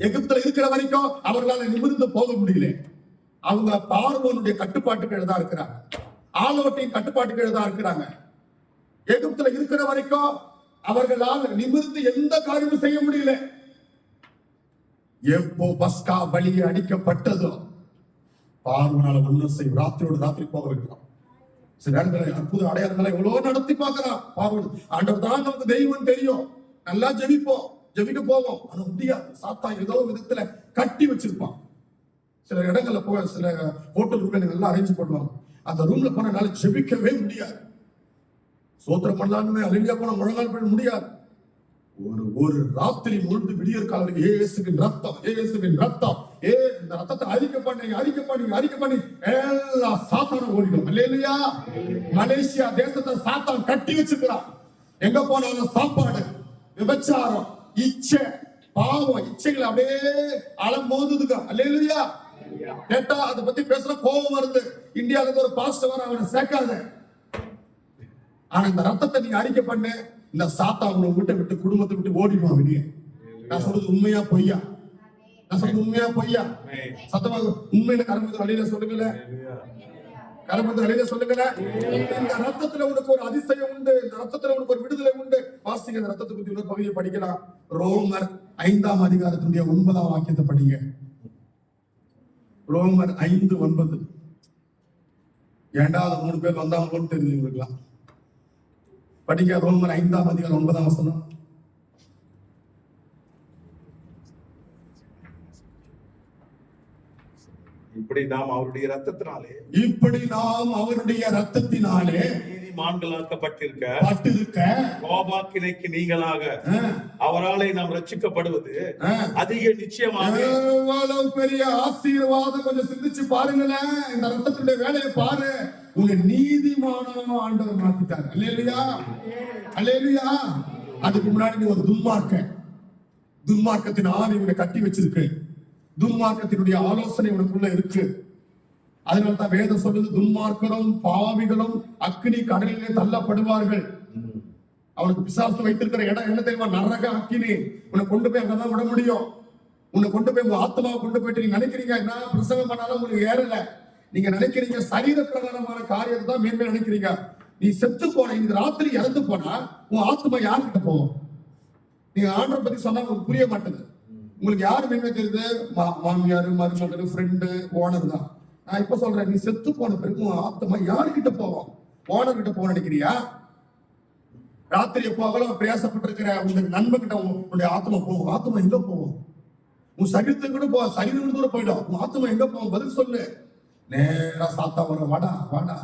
எகிப்துல இருக்கிற வரைக்கும் அவர்களால் நிமிர்ந்து போக முடியல. அவங்க பார்வோனுடைய கட்டுப்பாட்டுக்கு தான் இருக்கிறாங்க, ஆலோட்டின் கட்டுப்பாட்டுக்கு தான் இருக்கிறாங்க. எகிப்துல இருக்கிற வரைக்கும் அவர்களால் நிமிர்ந்து எந்த காரியமும் செய்ய முடியல. எப்போ பஸ்கா பலி அடிக்கப்பட்டதோ பார்வனால ஒன்னும் செய்யும், ராத்திரியோடு ராத்திரி போக வைக்கிறான். சில இடத்துல அற்புத அடையாளங்களை எவ்வளவு நடத்தி பார்க்கிறான் பார்வன். ஆண்டவர் தான் நமக்கு தெய்வம் தெரியும், நல்லா ஜெபிப்போம், ஜெபிக்க போவோம், ஆனா முடியாது. சாத்தான் ஏதோ விதத்துல கட்டி வச்சிருப்பான். சில இடங்கள்ல போக, சில ஹோட்டல் ரூம்ல நல்லா அரேஞ்ச் பண்ணுவாங்க. அந்த ரூம்ல போனால ஜெபிக்கவே முடியாது. சோத்திரம் பண்ணலான்னு அலிங்கா போன முழங்கால் பண்ண முடியாது. ஒரு ராத்திரி முழுந்து விடியற் காலம் இயேசுவின் ரத்தம், இயேசுவின் ரத்தம், இந்த ரத்தத்தை அறிக்கை பண்ணி எல்லா சாத்தானும் ஓடிடும். அல்லேலூயா. மலேசியா தேசத்தை சாத்தான் கட்டி வச்சிருக்கிறான். எங்க போனாலும் சாப்பாடு, விபச்சாரம், இச்சை, பாவம், இச்சைகள் அப்படியே அலம்போதுங்க. அல்லேலூயா. கேட்டா அதை பத்தி பேசுற கோபம் வருது. இந்தியால இருந்து ஒரு பாஸ்டர் வர, அவனை சேர்க்காத. ஆனா இந்த ரத்தத்தை நீங்க அறிக்கை பண்ணு, இந்த சாத்தான் உங்களை வீட்டை விட்டு, குடும்பத்தை விட்டு ஓடிடுவான் வெளியே. நான் சொல்றது உண்மையா பொய்யா? நான் சொல்றது உண்மையா பொய்யா? சத்தமா உண்மையில கரம்பத்து வழியில சொல்லுங்கள, கரம்பத்து வழியில சொல்லுங்கள. இந்த ரத்தத்துல உனக்கு ஒரு அதிசயம் உண்டு, இந்த ரத்தத்துல உனக்கு ஒரு விடுதலை உண்டு. வாசிங்க, இந்த ரத்தத்தை பத்தி இன்னொரு பகுதியை படிக்கலாம். ரோமர் 5ஆம் அதிகாரத்தினுடைய 9ஆம் வாக்கியத்தை படிங்க. ரோமர் 5:9. ஏண்டா 3 பேர் வந்தாங்கன்னு தெரிஞ்சு உங்களுக்குலாம் படிக்க. ரோமர் 5ஆம் அதிகாரம் 9ஆம் வசனம். இப்படி நாம் அவருடைய ரத்தத்தினாலே நீதிமான்களாக நீதிமான்களாக்கப்பட்டிருக்க கோபாக்கினைக்கு நீங்களாக அவராலே நாம் ரட்சிக்கப்படுவது அதிக நிச்சயமாக. எவ்வளவு பெரிய ஆசீர்வாதம்! கொஞ்சம் சிந்திச்சு பாருங்களேன். இந்த ரத்தத்துடைய வேலையை பாரு. உங்க நீதிமானம் ஆண்டவர் மாத்திட்டாரு. அல்லேலூயா, அல்லேலூயா. அதுக்கு முன்னாடி நீ ஒரு துன்மார்க்கத்தின் ஆவி உன்னை கட்டி வச்சிருக்கு. துன்மார்க்கத்தினுடைய ஆலோசனை உனக்குள்ள இருக்கு. அதனால தான் வேதம் சொல்லுது, துன்மார்க்கரும் பாவிகளும் அக்கினி கடலிலே தள்ளப்படுவார்கள். அவனுக்கு பிசாசு வைத்திருக்கிற இடம் என்ன தெரியுமா? நரக அக்கினி. உன்னை கொண்டு போய் அங்கதான் விட முடியும். உன்னை கொண்டு போய் உங்க ஆத்மாவை கொண்டு போயிட்டு நீங்க நினைக்கிறீங்க என்ன பிரசவம் பண்ணாலும் உங்களுக்கு ஏறல. நீங்க நினைக்கிறீங்க சரீர பிரகாரமான காரியத்தை தான் மேன்மை நினைக்கிறீங்க. நீ செத்து போன, இன்னைக்கு ராத்திரி இறந்து போனா உன் ஆத்மா யாருக்கிட்ட போகும்? நீங்க ஆண்டரை பத்தி சொன்னா உங்களுக்கு புரிய மாட்டேங்குது. உங்களுக்கு யாரு மேன்மை தெரியுது? மாமியார், மருமகள், ஃப்ரெண்டு, ஓனர் தான். நான் இப்ப சொல்றேன், நீ செத்து போன பிறகு உன் ஆத்மா யாருக்கிட்ட போவோம்? ஓனர் கிட்ட போக நினைக்கிறியா? ராத்திரி போகலாம் பிரயாசப்பட்டிருக்கிற உங்க நண்பர்கிட்ட உன்னுடைய ஆத்மா போகும். ஆத்மா எங்க போவோம்? உன் சரீரத்துக்கு கூட போ, சரீரம் கூட போயிடும். உன் ஆத்மா எங்க போவோம்? பதில் சொல்லு. நேரா சாத்தா வர, வாடா வாடா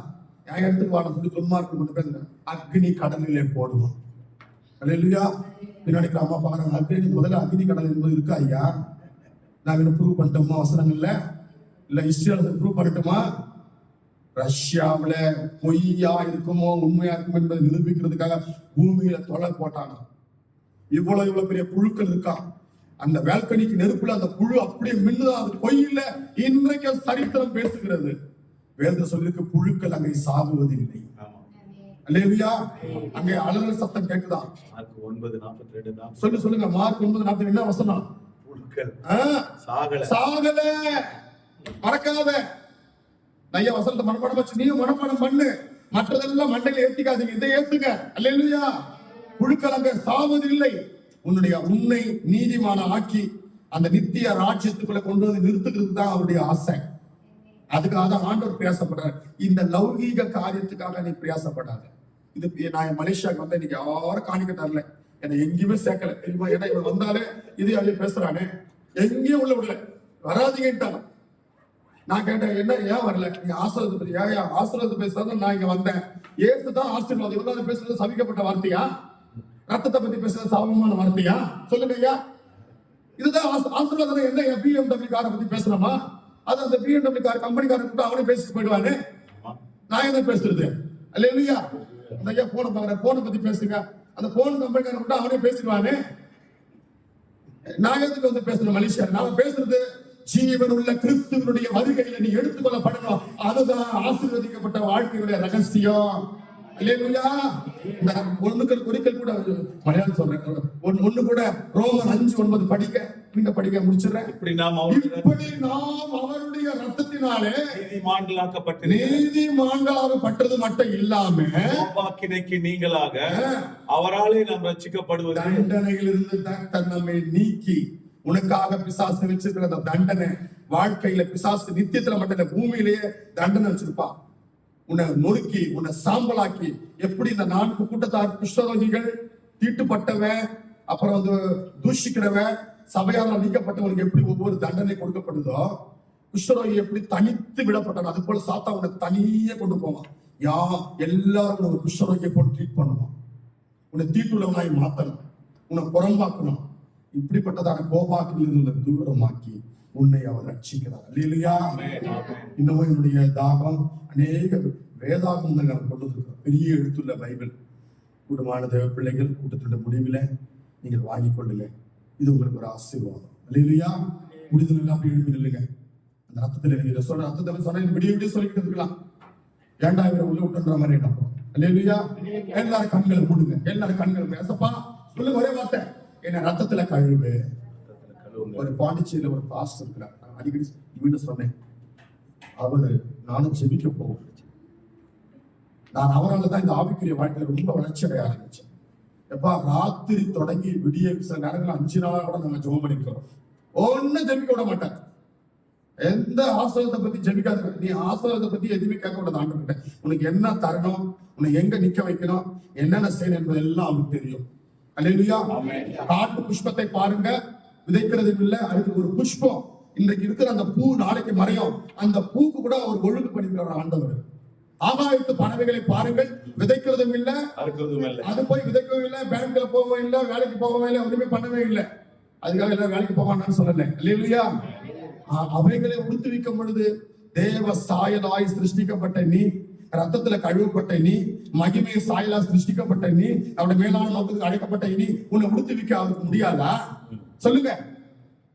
என் இடத்துக்கு வாட சொல்லி துன்மார்க்கு கொண்டு போய் அக்னி கடலிலே போடுவோம். அல்லேலூயா. நினைக்கிற அம்மா பாருங்க, அக்னி முதல்ல அக்னி கடல் என்பது இருக்கா ஐயா? நாங்க ப்ரூவ் பண்ணிட்டோமா வசனங்கள்ல? இல்ல இஸ்ரேல் ப்ரூவ் பண்ணட்டுமா? ரஷ்யாவில பொய்யா இருக்குமோ உண்மையா இருக்குமோ என்பதை நிரூபிக்கிறதுக்காக பூமியில தொலை போட்டாங்க. இவ்வளவு பெரிய புழுக்கள் இருக்கா. அந்த வேல்கனிக்கு நெருப்புல அந்த புழு அப்படியே மின்னுதான். அது பொய் இல்ல, இன்றைக்கு சரித்திரம் பேசுகிறது. வேதம் சொல்லிருக்கு, புழுக்கள் அங்கே சாகுவது இல்லை. அல்லேலூயா. அங்கே அலறல் சத்தம் கேக்குதா? சொல்லுங்க மார்க் 9:42 என்ன வசனம்? புழுக்கள் சாகல. மறக்காத. ஐயா வசனத்தை மனப்பாடம் வச்சு நீயும் மனப்பாடம் பண்ணு. மற்றதெல்லாம் மண்டையில ஏத்திக்காதீங்க, இதை ஏத்துங்க. அல்லேலூயா. புழுக்கள் அங்கே சாவது இல்லை. உன்னை நீதிமான ஆக்கி அந்த நித்திய ராஜ்யத்துக்குள்ள கொண்டு வந்து நிறுத்துக்கிறது தான் அவருடைய ஆசை. அதுக்காக தான் ஆண்டவர் பிரயாசப்படுறாரு. இந்த லௌகீக காரியத்துக்காக நீ பிரயாசப்படாத. இது நான் மலேசியாவுக்கு வந்து இன்னைக்கு யாரும் காணிக்க தரல, என்னை எங்கேயுமே சேர்க்கல தெரியுமா? ஏன்னா இவன் வந்தாலே இது அதே பேசுறானே, எங்கேயும் உள்ள விடல, வராதிங்கன்ட்டாங்க. நான் கேட்டேன், என்ன ஏன் வரல? நீ ஆசீர்வாதத்தை பத்தி ஏன் ஆசீர்வாதத்தை பேசுறது? நான் இங்க வந்தேன். ஏசுதான் ஆசீர்வாதம். இவங்க பேசுறது சபிக்கப்பட்ட வார்த்தையா? ரத்தத்தை பத்தி பேசுறது சாபமான வார்த்தையா? சொல்லுங்க ஐயா. இதுதான் ஆசீர்வாதம். என்ன BMW காரை பத்தி பேசுறோமா? அது அந்த BMW கார் கம்பெனிக்காரன் கூட அவனே பேசிட்டு போயிடுவானே. நான் என்ன பேசுறது? அல்லேலூயா. அந்த ஐயா போன பாக்குறேன், போனை பத்தி பேசுங்க. அந்த போன் கம்பெனிக்காரன் கூட அவனே பேசிடுவானே. நான் எதுக்கு வந்து பேசுறேன் மலேசியா? நான் பேசுறது ஜீவன் உள்ள கிறிஸ்துவனுடைய வருகையில நீ எடுத்துக்கொள்ளப்படணும். அதுதான் ஆசீர்வதிக்கப்பட்ட வாழ்க்கையுடைய ரகசியம். அல்லேலூயா. இந்த ஒண்ணுக்கள் கூட மலையாளம் சொல்றேன். ஒண்ணு கூட ரோமர் 5:9 படிக்க முடிச்சிடுறேன். இப்படி நாம் அவருடைய ரத்தத்தினாலே நீதிமான்களாக்கப்பட்டது மட்டும் இல்லாம கோபாக்கினைக்கு நீங்களாக அவராலே நாம் ரட்சிக்கப்படுவது. தண்டனையிலிருந்து நம்மை நீக்கி உனக்காக பிசாசு வச்சிருக்கிற அந்த தண்டனை வாழ்க்கையில பிசாசு நித்தியத்துல மட்டும் பூமியிலேயே தண்டனை வச்சிருப்பா. உன்னை நொறுக்கி உன்னை சாம்பலாக்கி, எப்படி இந்த 4 கூட்டத்தார் குஷ்டரோகிகள், தீட்டுப்பட்டவன், அப்புறம் வந்து தூஷிக்கிறவன், சபையால் நீக்கப்பட்டவனுக்கு எப்படி ஒவ்வொரு தண்டனை கொடுக்கப்படுதோ, குஷ்டரோகி எப்படி தனித்து விடப்பட்டான், அது போல சாத்தா உன்னை தனியே கொண்டு போவான். எல்லாரும் ஒரு குஷ்டரோகியை போட்டு ட்ரீட் பண்ணுவான். உன்னை தீட்டுள்ளவனாய் மாத்தணும், உன்னை புறம்பாக்கணும். இப்படிப்பட்டதான கோபாக்கிலிருந்து உன்னை தூரமாக்கி உன்னை அவர் ரட்சிக்கிறார். அல்லேலூயா. இன்னமும் என்னுடைய தாகம் அநேக வேதாகமங்கள் நான் கொண்டு வந்திருக்கிறோம். பெரிய எழுத்துள்ள பைபிள் கூட்டமான தேவ பிள்ளைகள் கூட்டத்தினுடைய முடிவில் நீங்கள் வாங்கிக் கொள்ளுங்க. இது உங்களுக்கு ஒரு ஆசீர்வாதம். அல்லேலூயா. முடிதல் அப்படி எழுப்பி நில்லுங்க. அந்த ரத்தத்தில் சொல்ற ரத்தத்தில் சொன்ன விடிய சொல்லிக்கிட்டு இருக்கலாம். ஏண்டா இவரை உள்ள விட்டுன்ற மாதிரி என்ன? அல்லேலூயா. எல்லாரும் கண்களை மூடுங்க. எல்லாரும் கண்கள் பேசப்பா சொல்லுங்க ஒரே வார்த்தை, என்ன ரத்தத்துல கழுவு. ஒரு பாண்டிச்சேரியில ஒரு பாஸ்டர் இருக்கிறார். அடிக்கடி வீட்டு சொன்னேன், அவரு நானும் ஜெபிக்க போவோம். நான் அவரால் தான் இந்த ஆவிக்குரிய வாழ்க்கையில ரொம்ப வளர்ச்சி அடைய ஆரம்பிச்சேன். எப்பா ராத்திரி தொடங்கி விடிய சில நேரங்கள் 5 நாளா கூட நாங்க ஜெபம் பண்ணிக்கிறோம். ஒன்னும் ஜெபிக்க விட மாட்டேன். எந்த ஆசீர்வாதத்தை பத்தி ஜெபிக்காத. நீ ஆசீர்வாதத்தை பத்தி எதுவுமே கேட்க விடாத. ஆண்டவர்கிட்ட உனக்கு என்ன தரணும், உன்னை எங்க நிக்க வைக்கணும், என்னென்ன செய்யணும் என்பது எல்லாம் அவருக்கு தெரியும். அல்லேலூயா. காட்டு புஷ்பத்தை பாருங்க, விதைக்கிறது இல்லை, அதுக்கு ஒரு புஷ்பம். இன்றைக்கு இருக்கிற அந்த பூ நாளைக்கு மறையும். அந்த பூக்கு கூட அவர் ஒழுங்கு பண்ணிக்கிறார் ஆண்டவர். ஆகாயத்து பறவைகளை பாருங்கள், விதைக்கிறதும் இல்ல, அறுக்கிறதும் இல்லை. அது போய் விதைக்கவும் இல்லை, பேங்க்ல போகவும் இல்லை, வேலைக்கு போகவும் இல்லை, ஒண்ணுமே பண்ணவே இல்லை. அதுக்காக எல்லாம் வேலைக்கு போவான்னு சொல்லல, இல்லையா? அவைகளை உடுத்துவிக்கும் பொழுது தேவ சாயலாய் சிருஷ்டிக்கப்பட்ட நீ, ரத்தத்துல கழுவப்பட்ட நீ, மகிமை சாயலா சிருஷ்டிக்கப்பட்ட நீ, அவருடைய மேலான நோக்கத்துக்கு அழைக்கப்பட்ட நீ, உன்னை உடுத்துவிக்க அவருக்கு முடியாதா? சொல்லுங்க.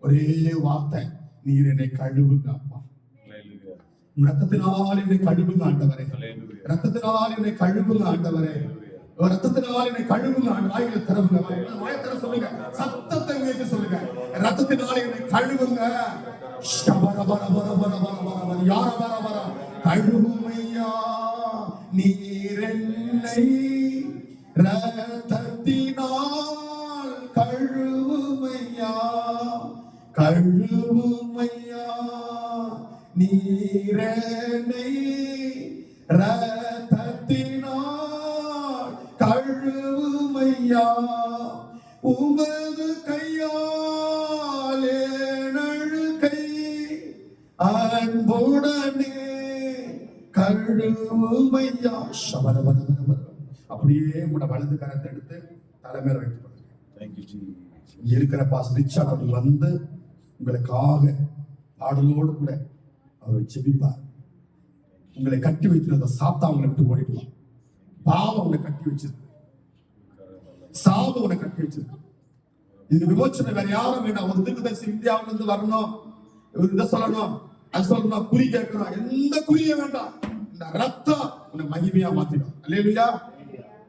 ஒரே வார்த்தை, நீர் என்னை கழுவுங்க அப்பா. ரத்தத்தினால் என்னை கழுவுங்க ஆண்டவரே, ரத்தத்தினால் என்னை கழுவுங்க ஆண்டவரே, ரத்தத்தினால் என்னை கழுவுங்க. வாயில திறவுங்க, வாயை திற சொல்லுங்க, சத்தத்தை உயர்த்தி சொல்லுங்க, ரத்தத்தினால் என்னை கழுவுங்க. கழுவுமையா நீர் என்னை, ரத்தத்தினால் கழுவுமையா, கழுவுமையா நீரனை, ரத்தத்தினால் கழுவுமையா. உமது கையாலே நழுக்கை அன்புடனே கழுவுமையா. அப்படியே உங்களோட வலது கரத்தை எடுத்து தலைமையில வைத்துக் கொள்ளுங்க. இங்க இருக்கிற பாஸ் ரிச்சர்ட் அவர்கள் வந்து உங்களுக்காக பாடலோடு கூட அவர் ஜெபிப்பார். உங்களை கட்டி வைத்திருந்த சாத்தா உங்களை விட்டு ஓடிடுவான். பாவம் உங்களை கட்டி வச்சிருக்கு, சாபம் உங்களை கட்டி வச்சிருக்கு. இது விமோச்சனை வேற யாரும் வேண்டாம். ஒரு தீர்க்கதரிசி இந்தியாவில இருந்து வரணும், இவர் இதை சொல்லணும், அது சொல்லணும், குறி கேட்கணும், எந்த குறியும் வேண்டாம். இந்த ரத்தம் உன்னை மகிமையா மாத்திடும். அல்லேலூயா.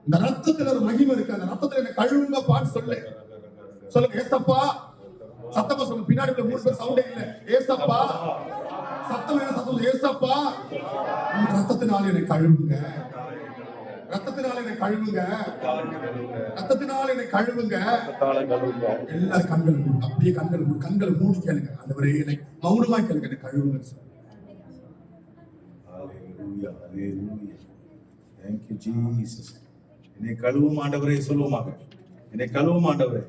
இந்த ரத்தத்துல ஒரு மகிமை இருக்கு. அந்த ரத்தத்துல என்ன கழுவுங்க பாட்டு சொல்லு, சொல்லுங்க. ஏசப்பா, சத்தமா சொல்லுங்க. பின்னாடி 3 பேர் சவுண்டே இல்ல. ஏசப்பா, சத்தம் என்ன சத்தம்? ஏசப்பா, ரத்தத்தினால என்னை கழுவுங்க, ரத்தத்தினால என்னை கழுவுங்க, ரத்தத்தினால என்னை கழுவுங்க. எல்லாரும் கண்கள் மூடு, அப்படியே கண்கள் மூடு, கண்களை மூடி கேளுங்க. ஆண்டவரே என்னை மௌனமாய் கேளுங்க, என்னை கழுவுங்க. என்னை கழுவும் ஆண்டவரே சொல்லுவோமாக. என்னை கழுவும் ஆண்டவரே,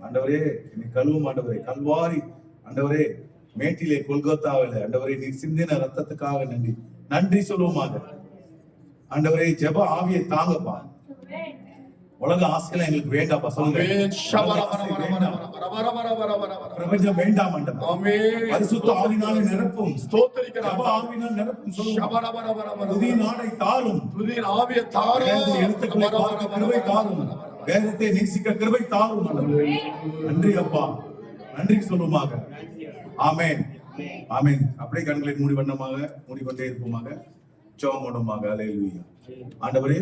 ஆண்டவரே என்னை கழுவும் ஆண்டவரே. கல்வாரி ஆண்டவரே, மேட்டிலே கொல்கத்தாவில ஆண்டவரே நீ சிந்தின ரத்தத்துக்காக நன்றி, நன்றி சொல்லுவோமாக. ஆண்டவரே ஜெப ஆவியை தாங்கப்பா. உலக ஆசைகள் எங்களுக்கு வேண்டாப்பா, சொல்லுங்க. பிரபஞ்சம் வேண்டாம் ஆண்டவரே, பரிசுத்த ஆவியினாலே நிரப்பும், ஸ்தோத்திரிக்கிறோம், ஆவியினால் நிரப்பும் சொல்லுங்க. புதிய நாடை தாரும், புதிய ஆவியை தாரும், எழுத்துக்களை பார்க்க கிருபை தாரும், வேதத்தை நேசிக்க கிருபை தாரும் ஆண்டவரே. நன்றி அப்பா, நன்றி சொல்லுமாக. ஆமென், ஆமென். அப்படியே கண்களை மூடிக்கொண்டே இருப்போமாக, ஜெபம் பண்ணுவோமாக. அல்லேலூயா. ஆண்டவரே